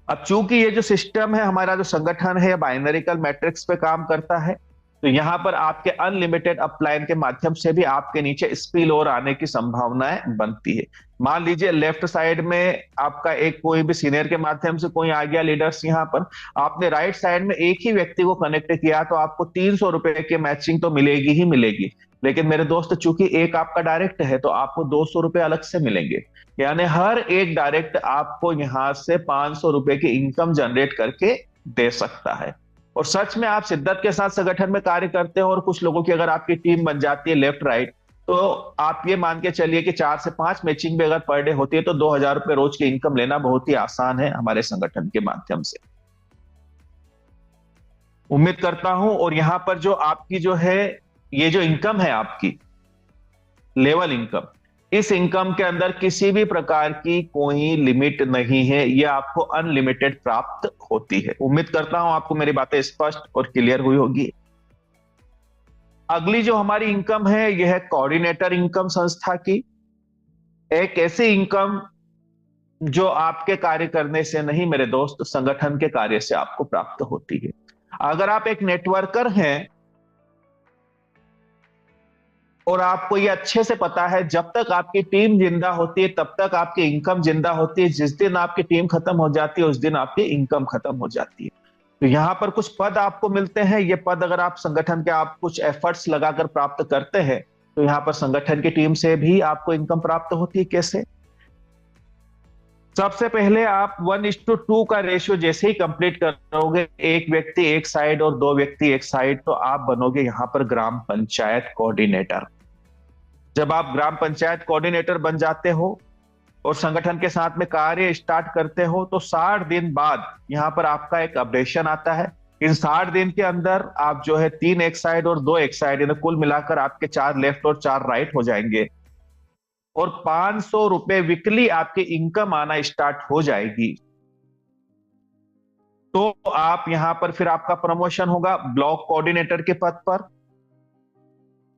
अब चूंकि ये जो सिस्टम है, हमारा जो संगठन है, बाइनरिकल मैट्रिक्स पे काम करता है, तो यहां पर आपके अनलिमिटेड अपलाइन के माध्यम से भी आपके नीचे स्पिल ओवर आने की संभावनाएं बनती है। मान लीजिए लेफ्ट साइड में आपका एक कोई भी सीनियर के माध्यम से कोई आ गया लीडर्स, यहां पर आपने राइट साइड में एक ही व्यक्ति को कनेक्ट किया, तो आपको 300 रुपए की मैचिंग तो मिलेगी ही मिलेगी। लेकिन मेरे दोस्त, चूंकि एक आपका डायरेक्ट है तो आपको 200 रुपए अलग से मिलेंगे। यानी हर एक डायरेक्ट आपको यहां से 500 रुपए की इनकम जनरेट करके दे सकता है। और सच में आप शिद्दत के साथ संगठन में कार्य करते हो और कुछ लोगों की अगर आपकी टीम बन जाती है लेफ्ट राइट, तो आप ये मान के चलिए कि 4 से 5 मैचिंग भी अगर पर डे होती है तो 2000 रुपए रोज की इनकम लेना बहुत ही आसान है हमारे संगठन के माध्यम से। उम्मीद करता हूं। और यहां पर जो आपकी जो है, ये जो इनकम है आपकी लेवल इनकम, इस इनकम के अंदर किसी भी प्रकार की कोई लिमिट नहीं है, ये आपको अनलिमिटेड प्राप्त होती है। उम्मीद करता हूं आपको मेरी बातें स्पष्ट और क्लियर हुई होगी। अगली जो हमारी इनकम है यह है कोऑर्डिनेटर इनकम संस्था की। एक ऐसी इनकम जो आपके कार्य करने से नहीं मेरे दोस्त, संगठन के कार्य से आपको प्राप्त होती है। अगर आप एक नेटवर्कर हैं और आपको ये अच्छे से पता है, जब तक आपकी टीम जिंदा होती है तब तक आपकी इनकम जिंदा होती है। जिस दिन आपकी टीम खत्म हो जाती है उस दिन आपकी इनकम खत्म हो जाती है। तो यहां पर कुछ पद आपको मिलते हैं। ये पद अगर आप संगठन के आप कुछ एफर्ट्स लगाकर प्राप्त करते हैं तो यहां पर संगठन की टीम से भी आपको इनकम प्राप्त होती है। कैसे? सबसे पहले आप 1:2 का रेशियो जैसे ही कंप्लीट करोगे, एक व्यक्ति एक साइड और 2 व्यक्ति एक साइड, तो आप बनोगे यहां पर ग्राम पंचायत कोऑर्डिनेटर। जब आप ग्राम पंचायत कोऑर्डिनेटर बन जाते हो और संगठन के साथ में कार्य स्टार्ट करते हो, तो 60 दिन बाद यहां पर आपका एक अपडेशन आता है। इन 60 दिन के अंदर आप जो है 3 एक साइड और 2 एक साइड, यानी कुल मिलाकर आपके 4 लेफ्ट और 4 राइट हो जाएंगे। और 500 रुपए वीकली आपकी इनकम आना स्टार्ट हो जाएगी। तो आप यहां पर फिर आपका प्रमोशन होगा ब्लॉक कोऑर्डिनेटर के पद पर।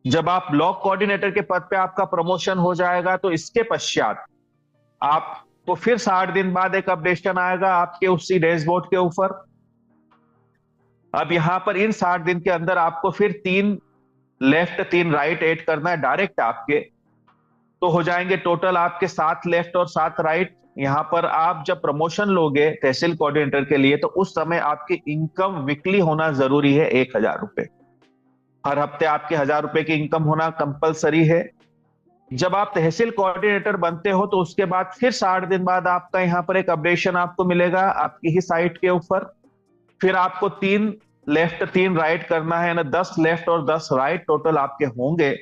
जब आप ब्लॉक कोऑर्डिनेटर के पद पे आपका प्रमोशन हो जाएगा तो इसके पश्चात आपको फिर 60 दिन बाद एक अपडेशन आएगा आपके उसी डैशबोर्ड के ऊपर। अब यहां पर इन 60 दिन के अंदर आपको फिर 3 लेफ्ट 3 राइट ऐड करना है डायरेक्ट आपके, तो हो जाएंगे टोटल आपके 7 लेफ्ट और 7 राइट। यहां पर आप जब प्रमोशन लोगे तहसील कोऑर्डिनेटर के लिए तो उस समय आपकी इनकम वीकली होना जरूरी है 1,000 रुपए। हर हफ्ते आपके 1,000 रुपए की इनकम होना कंपलसरी है। जब आप तहसील कोऑर्डिनेटर बनते हो तो उसके बाद फिर 60 दिन बाद आपका यहां पर एक अपडेशन आपको मिलेगा आपकी ही साइट के ऊपर। फिर आपको 3 लेफ्ट 3 राइट करना है ना, 10 लेफ्ट और 10 राइट टोटल आपके होंगे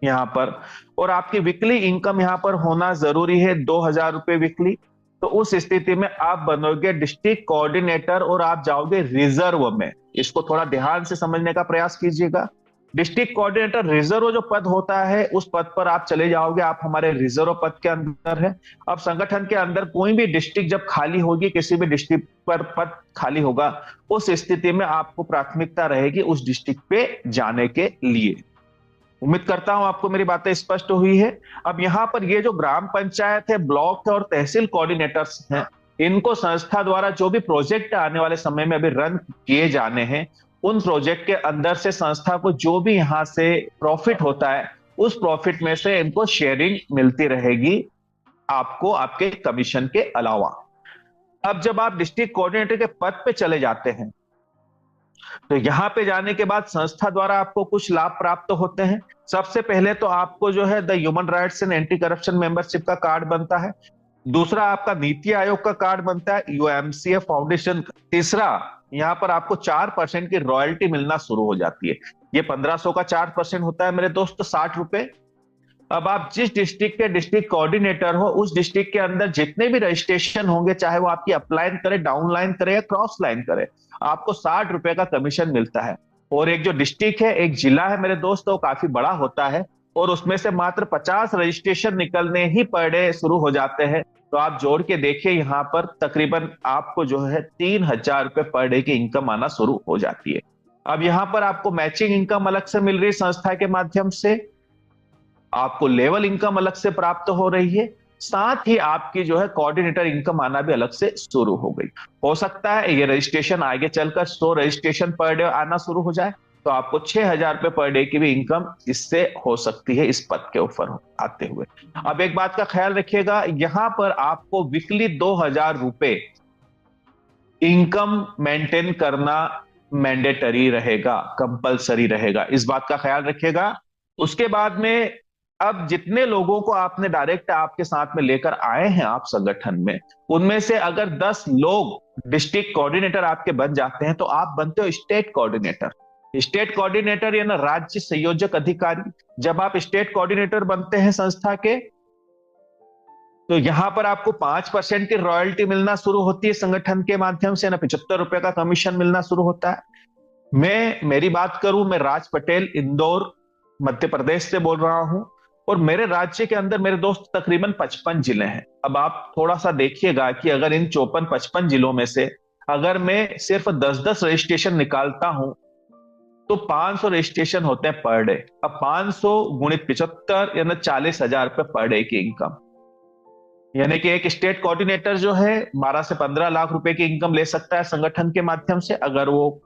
यहां पर। और आपकी वीकली इनकम यहां पर होना जरूरी है 2,000 रुपए वीकली। तो उस स्थिति में आप बनोगे डिस्ट्रिक्ट कोऑर्डिनेटर और आप जाओगे रिजर्व में। इसको थोड़ा ध्यान से समझने का प्रयास कीजिएगा। डिस्ट्रिक्ट कोऑर्डिनेटर रिजर्व जो पद होता है उस पद पर आप चले जाओगे, आप हमारे रिजर्व पद के अंदर है। अब संगठन के अंदर कोई भी डिस्ट्रिक्ट जब खाली होगी, किसी भी डिस्ट्रिक्ट पर पद खाली होगा, उस स्थिति में आपको प्राथमिकता रहेगी उस डिस्ट्रिक्ट पे जाने के लिए। उम्मीद करता हूं आपको मेरी बातें स्पष्ट हुई है। अब यहां पर ये जो ग्राम पंचायत है, ब्लॉक है और तहसील कोऑर्डिनेटर्स हैं, इनको संस्था द्वारा जो भी प्रोजेक्ट आने वाले समय में अभी रन किए जाने हैं, उन प्रोजेक्ट के अंदर से संस्था को जो भी यहां से प्रॉफिट होता है उस प्रॉफिट में से इनको शेयरिंग मिलती रहेगी आपको आपके कमीशन के अलावा। अब जब आप डिस्ट्रिक्ट कोऑर्डिनेटर के पद पे चले जाते हैं तो यहां पे जाने के बाद संस्था द्वारा आपको कुछ लाभ प्राप्त होते हैं। सबसे पहले तो आपको जो है the human rights and anti corruption membership का कार्ड बनता है। दूसरा आपका नीति आयोग का कार्ड बनता है, यूएमसीएफ फाउंडेशन। तीसरा यहां पर आपको 4% की रॉयल्टी मिलना शुरू हो जाती है। ये 1500 का 4% होता है मेरे दोस्त, 60 रुपए। अब आप जिस डिस्ट्रिक्ट के डिस्ट्रिक्ट कोऑर्डिनेटर हो उस डिस्ट्रिक्ट के अंदर जितने भी रजिस्ट्रेशन होंगे, चाहे वो आपकी अपलाइन करे, डाउनलाइन करे या क्रॉस लाइन करे, आपको 60 रुपए का कमीशन मिलता है। और एक जो डिस्ट्रिक्ट है, एक जिला है मेरे दोस्त, वो काफी बड़ा होता है और उसमें से मात्र 50 रजिस्ट्रेशन निकलने ही पर डे शुरू हो जाते हैं। तो आप जोड़ के देखिए यहां पर तकरीबन आपको जो है 3,000 रुपए पर डे की इनकम आना शुरू हो जाती है। अब यहां पर आपको मैचिंग इनकम अलग से मिल रही है संस्था के माध्यम से, आपको लेवल इनकम अलग से प्राप्त हो रही है, साथ ही आपकी जो है कोऑर्डिनेटर इनकम आना भी अलग से शुरू हो गई। हो सकता है ये रजिस्ट्रेशन आगे चलकर 100 रजिस्ट्रेशन पर डे आना शुरू हो जाए तो आपको 6,000 रुपए पर डे की भी इनकम इससे हो सकती है इस पद के ऊपर आते हुए। अब एक बात का ख्याल रखिएगा, यहां पर आपको वीकली 2,000 रुपए इनकम मेंटेन करना मैंडेटरी रहेगा, कंपलसरी रहेगा, इस बात का ख्याल रखिएगा। उसके बाद में अब जितने लोगों को आपने डायरेक्ट आपके साथ में लेकर आए हैं आप संगठन में, उनमें से अगर 10 लोग डिस्ट्रिक्ट कोऑर्डिनेटर आपके बन जाते हैं तो आप बनते हो स्टेट कोऑर्डिनेटर। स्टेट कोऑर्डिनेटर या ना राज्य संयोजक अधिकारी। जब आप स्टेट कोऑर्डिनेटर बनते हैं संस्था के तो यहां पर आपको 5% की रॉयल्टी मिलना शुरू होती है संगठन के माध्यम से ना, 75 रुपए का कमीशन मिलना शुरू होता है। मेरी बात करूं, मैं राज पटेल इंदौर मध्य प्रदेश से बोल रहा हूं और मेरे राज्य के अंदर मेरे दोस्त तकरीबन 55 जिले हैं। अब आप थोड़ा सा देखिएगा कि अगर इन 54-55 जिलों में से अगर मैं सिर्फ 10-10 रजिस्ट्रेशन निकालता हूं तो 500 रजिस्ट्रेशन होते हैं पर डे। अब 500 गुणित 75 यानी 40,000 रुपए पर डे की इनकम, यानी कि एक स्टेट कोऑर्डिनेटर जो है 12 से 15 लाख रुपए की इनकम ले सकता है संगठन के माध्यम से, अगर वो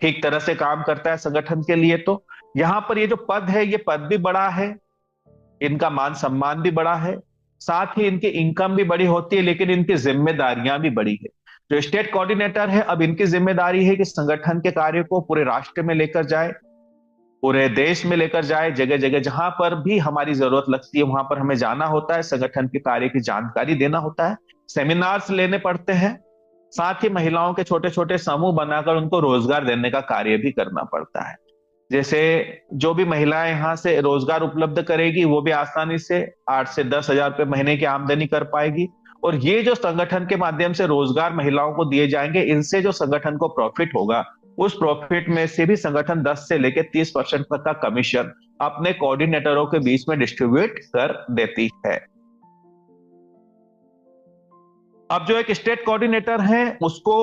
ठीक तरह से काम करता है संगठन के लिए। तो यहां पर ये जो पद है, ये पद भी बड़ा है, इनका मान सम्मान भी बड़ा है, साथ ही इनकी इनकम भी बड़ी होती है, लेकिन इनकी जिम्मेदारियां भी बड़ी है। जो स्टेट कोऑर्डिनेटर है, अब इनकी जिम्मेदारी है कि संगठन के कार्य को पूरे राष्ट्र में लेकर जाए, पूरे देश में लेकर जाए, जगह जगह जहां पर भी हमारी जरूरत लगती है वहां पर हमें जाना होता है, संगठन के कार्य की जानकारी देना होता है, सेमिनार्स लेने पड़ते हैं, साथ ही महिलाओं के छोटे छोटे समूह बनाकर उनको रोजगार देने का कार्य भी करना पड़ता है। जैसे जो भी महिलाएं यहां से रोजगार उपलब्ध करेगी वो भी आसानी से 8 से 10,000 रुपए महीने की आमदनी कर पाएगी। और ये जो संगठन के माध्यम से रोजगार महिलाओं को दिए जाएंगे, इनसे जो संगठन को प्रॉफिट होगा उस प्रॉफिट में से भी संगठन 10 से लेकर 30% तक का कमीशन अपने कोऑर्डिनेटरों के बीच में डिस्ट्रीब्यूट कर देती है। अब जो एक स्टेट कोऑर्डिनेटर है उसको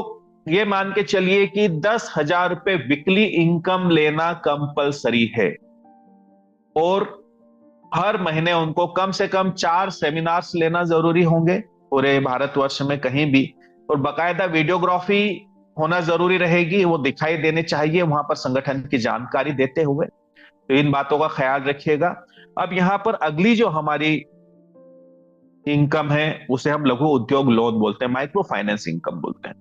ये मान के चलिए कि 10,000 रुपए वीकली इनकम लेना कंपलसरी है। और हर महीने उनको कम से कम 4 सेमिनार्स लेना जरूरी होंगे पूरे भारतवर्ष में कहीं भी, और बाकायदा वीडियोग्राफी होना जरूरी रहेगी, वो दिखाई देने चाहिए वहां पर संगठन की जानकारी देते हुए। तो इन बातों का ख्याल रखिएगा। अब यहाँ पर अगली जो हमारी इनकम है उसे हम लघु उद्योग लोन बोलते हैं, माइक्रो फाइनेंस इनकम बोलते हैं।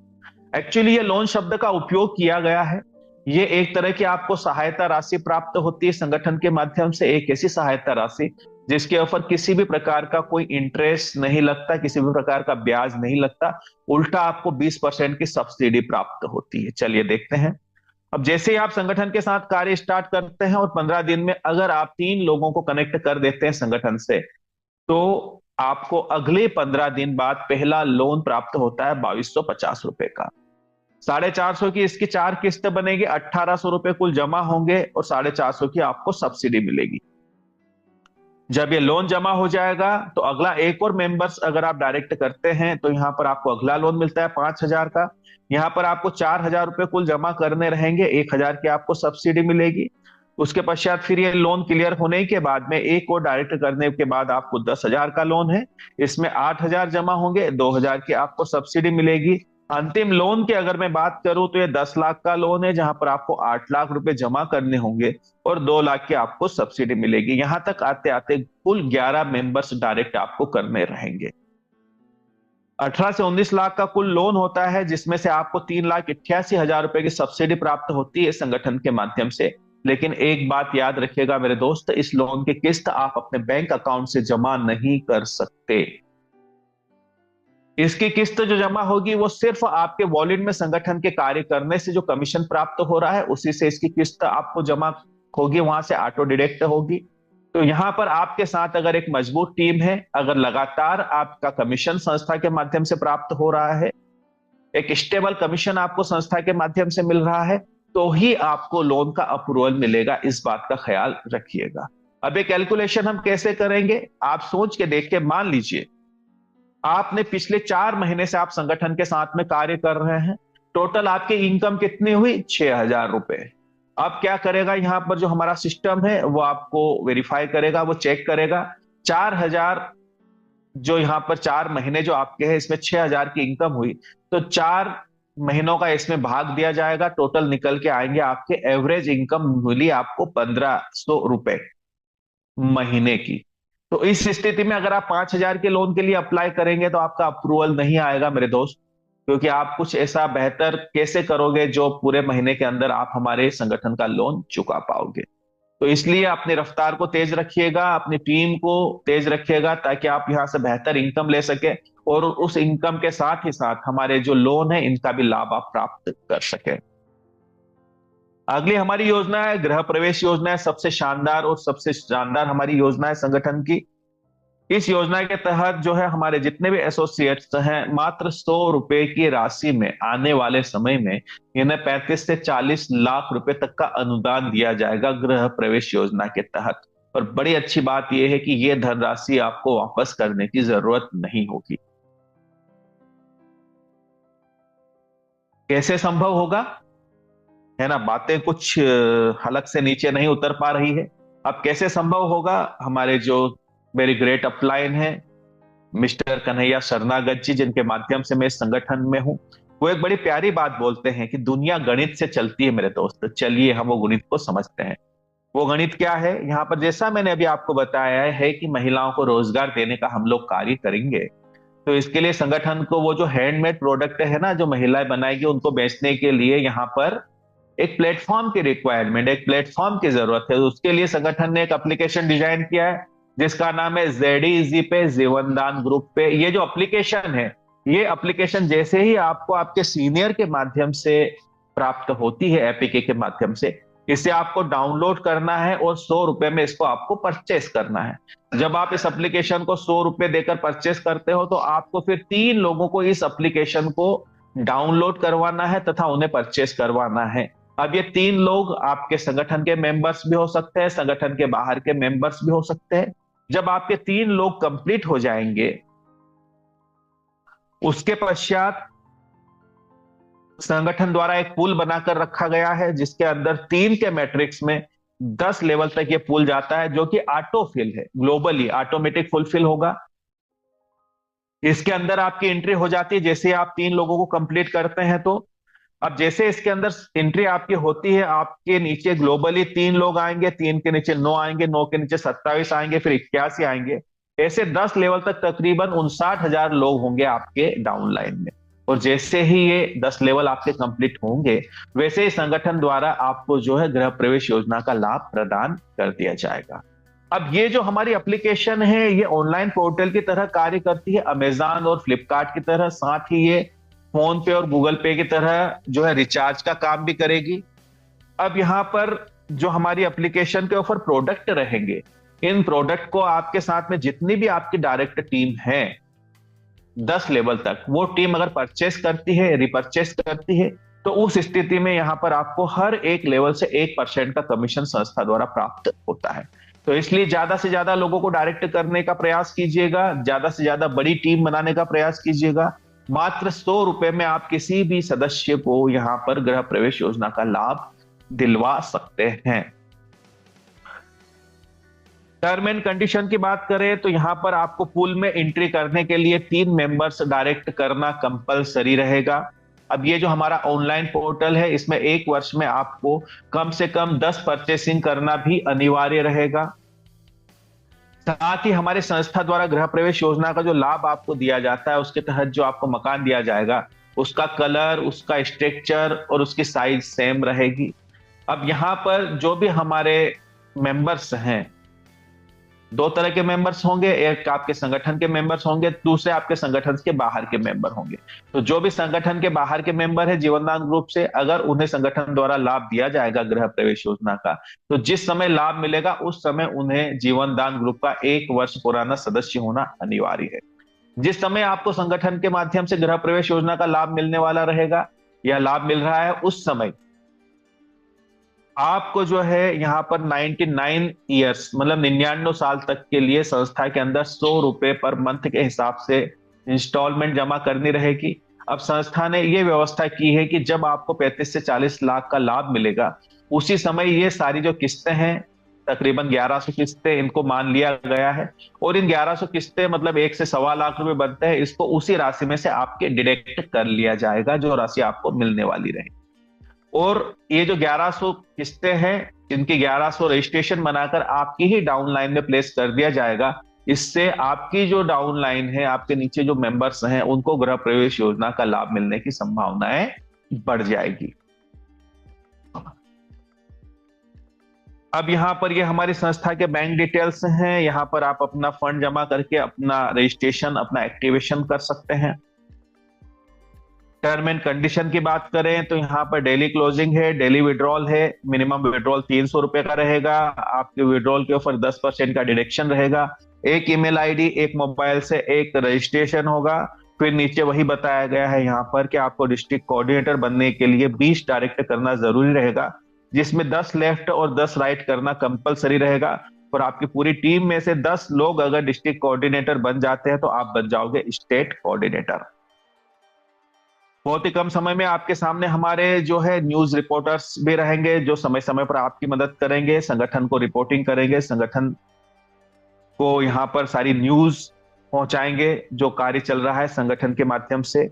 एक्चुअली ये लोन शब्द का उपयोग किया गया है, ये एक तरह की आपको सहायता राशि प्राप्त होती है संगठन के माध्यम से, एक ऐसी सहायता राशि जिसके ऊपर किसी भी प्रकार का कोई इंटरेस्ट नहीं लगता, किसी भी प्रकार का ब्याज नहीं लगता, उल्टा आपको 20% की सब्सिडी प्राप्त होती है। चलिए देखते हैं। अब जैसे ही आप संगठन के साथ कार्य स्टार्ट करते हैं और 15 दिन में अगर आप 3 लोगों को कनेक्ट कर देते हैं संगठन से, तो आपको अगले 15 दिन बाद पहला लोन प्राप्त होता है 2250 रुपए का। 450 की इसकी 4 किस्त बनेगी, 1800 रुपए कुल जमा होंगे और 450 की आपको सब्सिडी मिलेगी। जब ये लोन जमा हो जाएगा तो अगला एक और मेंबर्स अगर आप डायरेक्ट करते हैं तो यहां पर आपको अगला लोन मिलता है 5000 का। यहां पर आपको 4000 रुपए कुल जमा करने रहेंगे, 1000 की आपको सब्सिडी मिलेगी। उसके पश्चात फिर ये लोन क्लियर होने के बाद में एक और डायरेक्ट करने के बाद आपको 10,000 का लोन है, इसमें 8000 जमा होंगे, 2000 की आपको सब्सिडी मिलेगी। अंतिम लोन की अगर मैं बात करूं तो ये 10 लाख का लोन है जहां पर आपको 8 लाख रुपए जमा करने होंगे और 2 लाख की आपको सब्सिडी मिलेगी। यहां तक आते आते कुल 11 मेंबर्स डायरेक्ट आपको करने रहेंगे। 18 से 19 लाख का कुल लोन होता है जिसमें से आपको 3,88,000 रुपए की सब्सिडी प्राप्त होती है संगठन के माध्यम से। लेकिन एक बात याद रखिएगा मेरे दोस्त, इस लोन की किस्त आप अपने बैंक अकाउंट से जमा नहीं कर सकते। इसकी किस्त जो जमा होगी वो सिर्फ आपके वॉलेट में संगठन के कार्य करने से जो कमीशन प्राप्त हो रहा है उसी से इसकी किस्त आपको जमा होगी, वहां से ऑटो डिडक्ट होगी। तो यहां पर आपके साथ अगर एक मजबूत टीम है, अगर लगातार आपका कमीशन संस्था के माध्यम से प्राप्त हो रहा है, एक स्टेबल कमीशन आपको संस्था के माध्यम से मिल रहा है, तो ही आपको लोन का अप्रूवल मिलेगा। इस बात का ख्याल रखिएगा। अब ये कैलकुलेशन हम कैसे करेंगे, आप सोच के देख के, मान लीजिए आपने पिछले 4 महीने से आप संगठन के साथ में कार्य कर रहे हैं, टोटल आपकी इनकम कितनी हुई, 6,000 रुपए। अब क्या करेगा, यहां पर जो हमारा सिस्टम है वो आपको वेरीफाई करेगा, वो चेक करेगा 4,000 जो यहां पर 4 महीने जो आपके हैं इसमें 6,000 की इनकम हुई, तो 4 महीनों का इसमें भाग दिया जाएगा, टोटल निकल के आएंगे आपके एवरेज इनकम मिली आपको 1,500 रुपए महीने की। तो इस स्थिति में अगर आप 5,000 के लोन के लिए अप्लाई करेंगे तो आपका अप्रूवल नहीं आएगा मेरे दोस्त, क्योंकि आप कुछ ऐसा बेहतर कैसे करोगे जो पूरे महीने के अंदर आप हमारे संगठन का लोन चुका पाओगे। तो इसलिए अपनी रफ्तार को तेज रखिएगा, अपनी टीम को तेज रखिएगा ताकि आप यहां से बेहतर इनकम ले सके और उस इनकम के साथ ही साथ हमारे जो लोन है इनका भी लाभ आप प्राप्त कर सके। अगली हमारी योजना है गृह प्रवेश योजना है, सबसे शानदार और सबसे शानदार हमारी योजना है संगठन की। इस योजना के तहत जो है हमारे जितने भी एसोसिएट्स हैं मात्र 100 रुपए की राशि में आने वाले समय में इन्हें 35 से 40 लाख रुपए तक का अनुदान दिया जाएगा गृह प्रवेश योजना के तहत। और बड़ी अच्छी बात यह है कि यह धनराशि आपको वापस करने की जरूरत नहीं होगी। कैसे संभव होगा, है ना, बातें कुछ हलक से नीचे नहीं उतर पा रही है। अब कैसे संभव होगा, हमारे जो वेरी ग्रेट अपलाइन है मिस्टर कन्हैया शरणागत जी, जिनके माध्यम से मैं इस संगठन में हूं, वो एक बड़ी प्यारी बात बोलते हैं कि दुनिया गणित से चलती है मेरे दोस्त। चलिए हम वो गणित को समझते हैं। वो गणित क्या है, यहाँ पर जैसा मैंने अभी आपको बताया है कि महिलाओं को रोजगार देने का हम लोग कार्य करेंगे, तो इसके लिए संगठन को वो जो हैंडमेड प्रोडक्ट है ना जो महिलाएं बनाएगी उनको बेचने के लिए यहाँ पर एक प्लेटफॉर्म की रिक्वायरमेंट, एक प्लेटफॉर्म की जरूरत है। उसके लिए संगठन ने एक एप्लीकेशन डिजाइन किया है जिसका नाम है ZEZ पे, जीवनदान ग्रुप पे। ये जो एप्लीकेशन है, ये एप्लीकेशन जैसे ही आपको आपके सीनियर के माध्यम से प्राप्त होती है, एपीके के माध्यम से, इसे आपको डाउनलोड करना है और 100 रुपए में इसको आपको परचेस करना है। जब आप इस एप्लीकेशन को 100 रुपए देकर परचेस करते हो तो आपको फिर 3 लोगों को इस एप्लीकेशन को डाउनलोड करवाना है तथा उन्हें परचेस करवाना है। अब ये 3 लोग आपके संगठन के मेंबर्स भी हो सकते हैं, संगठन के बाहर के मेंबर्स भी हो सकते हैं। जब आपके 3 लोग कंप्लीट हो जाएंगे उसके पश्चात संगठन द्वारा एक पूल बनाकर रखा गया है जिसके अंदर 3 के मैट्रिक्स में 10 लेवल तक ये पुल जाता है, जो कि ऑटो फिल है, ग्लोबली ऑटोमेटिक फुलफिल होगा। इसके अंदर आपकी एंट्री हो जाती है जैसे आप 3 लोगों को कंप्लीट करते हैं तो। अब जैसे इसके अंदर एंट्री आपकी होती है, आपके नीचे ग्लोबली 3 लोग आएंगे, 3 के नीचे 9 आएंगे, 9 के नीचे 27 आएंगे, फिर 81 आएंगे। ऐसे 10 लेवल तक तकरीबन 59,000 लोग होंगे आपके डाउनलाइन में। और जैसे ही ये 10 लेवल आपके कंप्लीट होंगे, वैसे ही संगठन द्वारा आपको जो है गृह प्रवेश योजना का लाभ प्रदान कर दिया जाएगा। अब ये जो हमारी एप्लीकेशन है, ये ऑनलाइन पोर्टल की तरह कार्य करती है, अमेजॉन और फ्लिपकार्ट की तरह। साथ ही ये फोन पे और गूगल पे की तरह जो है रिचार्ज का काम भी करेगी। अब यहाँ पर जो हमारी एप्लीकेशन के ऊपर प्रोडक्ट रहेंगे, इन प्रोडक्ट को आपके साथ में जितनी भी आपकी डायरेक्ट टीम है 10 लेवल तक, वो टीम अगर परचेस करती है, रिपर्चेस करती है, तो उस स्थिति में यहां पर आपको हर एक लेवल से 1% का कमीशन संस्था द्वारा प्राप्त होता है। तो इसलिए ज्यादा से ज्यादा लोगों को डायरेक्ट करने का प्रयास कीजिएगा, ज्यादा से ज्यादा बड़ी टीम बनाने का प्रयास कीजिएगा। मात्र 100 रुपए में आप किसी भी सदस्य को यहां पर गृह प्रवेश योजना का लाभ दिलवा सकते हैं। टर्म एंड कंडीशन की बात करें तो यहां पर आपको पूल में एंट्री करने के लिए 3 मेंबर्स डायरेक्ट करना कंपलसरी रहेगा। अब ये जो हमारा ऑनलाइन पोर्टल है, इसमें 1 वर्ष में आपको कम से कम 10 परचेसिंग करना भी अनिवार्य रहेगा। साथ ही हमारे संस्था द्वारा गृह प्रवेश योजना का जो लाभ आपको दिया जाता है, उसके तहत जो आपको मकान दिया जाएगा, उसका कलर, उसका स्ट्रक्चर और उसकी साइज सेम रहेगी। अब यहां पर जो भी हमारे मेंबर्स हैं, 2 तरह के मेंबर्स होंगे, एक आपके संगठन के मेंबर्स होंगे, दूसरे आपके संगठन के बाहर के मेंबर होंगे। तो जो भी संगठन के बाहर के मेंबर है जीवनदान ग्रुप से, अगर उन्हें संगठन द्वारा लाभ दिया जाएगा गृह प्रवेश योजना का, तो जिस समय लाभ मिलेगा उस समय उन्हें जीवनदान ग्रुप का 1 वर्ष पुराना सदस्य होना अनिवार्य है। जिस समय आपको संगठन के माध्यम से गृह प्रवेश योजना का लाभ मिलने वाला रहेगा या लाभ मिल रहा है, उस समय आपको जो है यहाँ पर 99 ईयर्स मतलब 99 साल तक के लिए संस्था के अंदर 100 रुपए पर मंथ के हिसाब से इंस्टॉलमेंट जमा करनी रहेगी। अब संस्था ने ये व्यवस्था की है कि जब आपको 35 से 40 लाख का लाभ मिलेगा, उसी समय ये सारी जो किस्तें हैं, तकरीबन 1100 किस्तें इनको मान लिया गया है। और इन 1100 किस्तें मतलब 1 से 1.25 लाख रुपए बनते हैं, इसको उसी राशि में से आपके डिडक्ट कर लिया जाएगा, जो राशि आपको मिलने वाली रहे। और ये जो 1100 किस्तें हैं, इनकी 1100 रजिस्ट्रेशन बनाकर आपकी ही डाउनलाइन में प्लेस कर दिया जाएगा। इससे आपकी जो डाउनलाइन है, आपके नीचे जो मेंबर्स हैं, उनको गृह प्रवेश योजना का लाभ मिलने की संभावनाएं बढ़ जाएगी। अब यहां पर ये हमारी संस्था के बैंक डिटेल्स हैं। यहां पर आप अपना फंड जमा करके अपना रजिस्ट्रेशन, अपना एक्टिवेशन कर सकते हैं। टर्म एंड कंडीशन की बात करें तो यहाँ पर डेली क्लोजिंग है, डेली विड्रॉल है, मिनिमम विड्रॉल 300 रुपए का रहेगा। आपके विड्रॉल के ऊपर 10% का डिडक्शन रहेगा। एक ईमेल आईडी, एक मोबाइल से एक रजिस्ट्रेशन होगा। फिर नीचे वही बताया गया है यहाँ पर कि आपको डिस्ट्रिक्ट कोऑर्डिनेटर बनने के लिए 20 डायरेक्ट करना जरूरी रहेगा, जिसमें 10 लेफ्ट और 10 राइट करना कंपलसरी रहेगा। और आपकी पूरी टीम में से 10 लोग अगर डिस्ट्रिक्ट कोऑर्डिनेटर बन जाते हैं तो आप बन जाओगे स्टेट कोऑर्डिनेटर। बहुत ही कम समय में आपके सामने हमारे जो है न्यूज रिपोर्टर्स भी रहेंगे, जो समय समय पर आपकी मदद करेंगे, संगठन को रिपोर्टिंग करेंगे, संगठन को यहाँ पर सारी न्यूज पहुंचाएंगे जो कार्य चल रहा है संगठन के माध्यम से।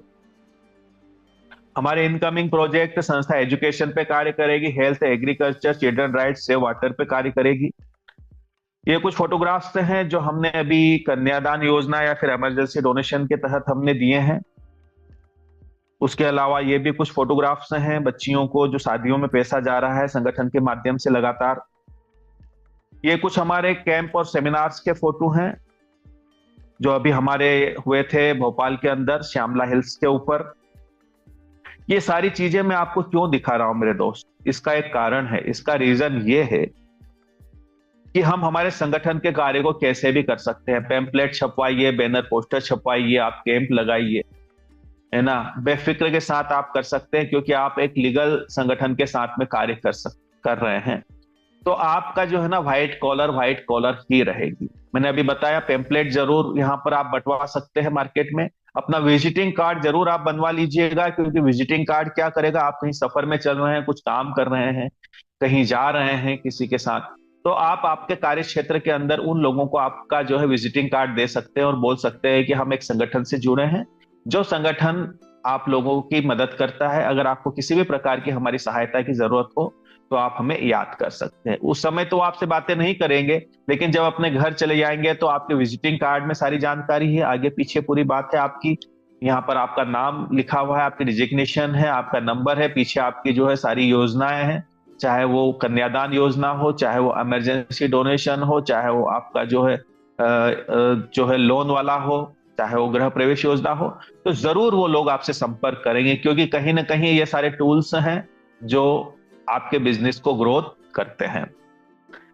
हमारे इनकमिंग प्रोजेक्ट संस्था एजुकेशन पे कार्य करेगी, health, agriculture, children rights, save water पे कार्य करेगी। ये कुछ फोटोग्राफ्स हैं जो हमने अभी कन्यादान योजना या फिर इमरजेंसी डोनेशन के तहत हमने दिए हैं। उसके अलावा ये भी कुछ फोटोग्राफ्स हैं बच्चियों को जो शादियों में पेशा जा रहा है संगठन के माध्यम से लगातार। ये कुछ हमारे कैंप और सेमिनार्स के फोटो हैं जो अभी हमारे हुए थे भोपाल के अंदर श्यामला हिल्स के ऊपर। ये सारी चीजें मैं आपको क्यों दिखा रहा हूं मेरे दोस्त, इसका एक कारण है। इसका रीजन ये है कि हम हमारे संगठन के कार्य को कैसे भी कर सकते हैं। पैम्पलेट छपवाइए, बैनर पोस्टर छपवाइए, आप कैंप लगाइए, है ना, बेफिक्र के साथ आप कर सकते हैं, क्योंकि आप एक लीगल संगठन के साथ में कार्य कर रहे हैं। तो आपका जो है ना व्हाइट कॉलर ही रहेगी। मैंने अभी बताया पेम्पलेट जरूर यहाँ पर आप बंटवा सकते हैं मार्केट में। अपना विजिटिंग कार्ड जरूर आप बनवा लीजिएगा, क्योंकि विजिटिंग कार्ड क्या करेगा, आप कहीं सफर में चल रहे हैं, कुछ काम कर रहे हैं, कहीं जा रहे हैं किसी के साथ, तो आप आपके कार्य क्षेत्र के अंदर उन लोगों को आपका जो है विजिटिंग कार्ड दे सकते हैं और बोल सकते हैं कि हम एक संगठन से जुड़े हैं, जो संगठन आप लोगों की मदद करता है। अगर आपको किसी भी प्रकार की हमारी सहायता की जरूरत हो तो आप हमें याद कर सकते हैं। उस समय तो आपसे बातें नहीं करेंगे, लेकिन जब अपने घर चले जाएंगे तो आपके विजिटिंग कार्ड में सारी जानकारी है, आगे पीछे पूरी बात है आपकी। यहाँ पर आपका नाम लिखा हुआ है, आपकी डिजिग्नेशन है, आपका नंबर है, पीछे आपकी जो है सारी योजनाएं हैं, चाहे वो कन्यादान योजना हो, चाहे वो इमरजेंसी डोनेशन हो, चाहे वो आपका जो है लोन वाला हो, चाहे वो गृह प्रवेश योजना हो। तो जरूर वो लोग आपसे संपर्क करेंगे, क्योंकि कहीं ना कहीं ये सारे टूल्स हैं जो आपके बिजनेस को ग्रोथ करते हैं।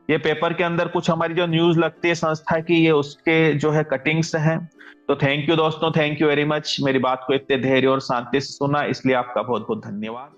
ये पेपर के अंदर कुछ हमारी जो न्यूज लगती है संस्था की, ये उसके जो है कटिंग्स हैं। तो थैंक यू दोस्तों, थैंक यू वेरी मच, मेरी बात को इतने धैर्य और शांति से सुना, इसलिए आपका बहुत बहुत धन्यवाद।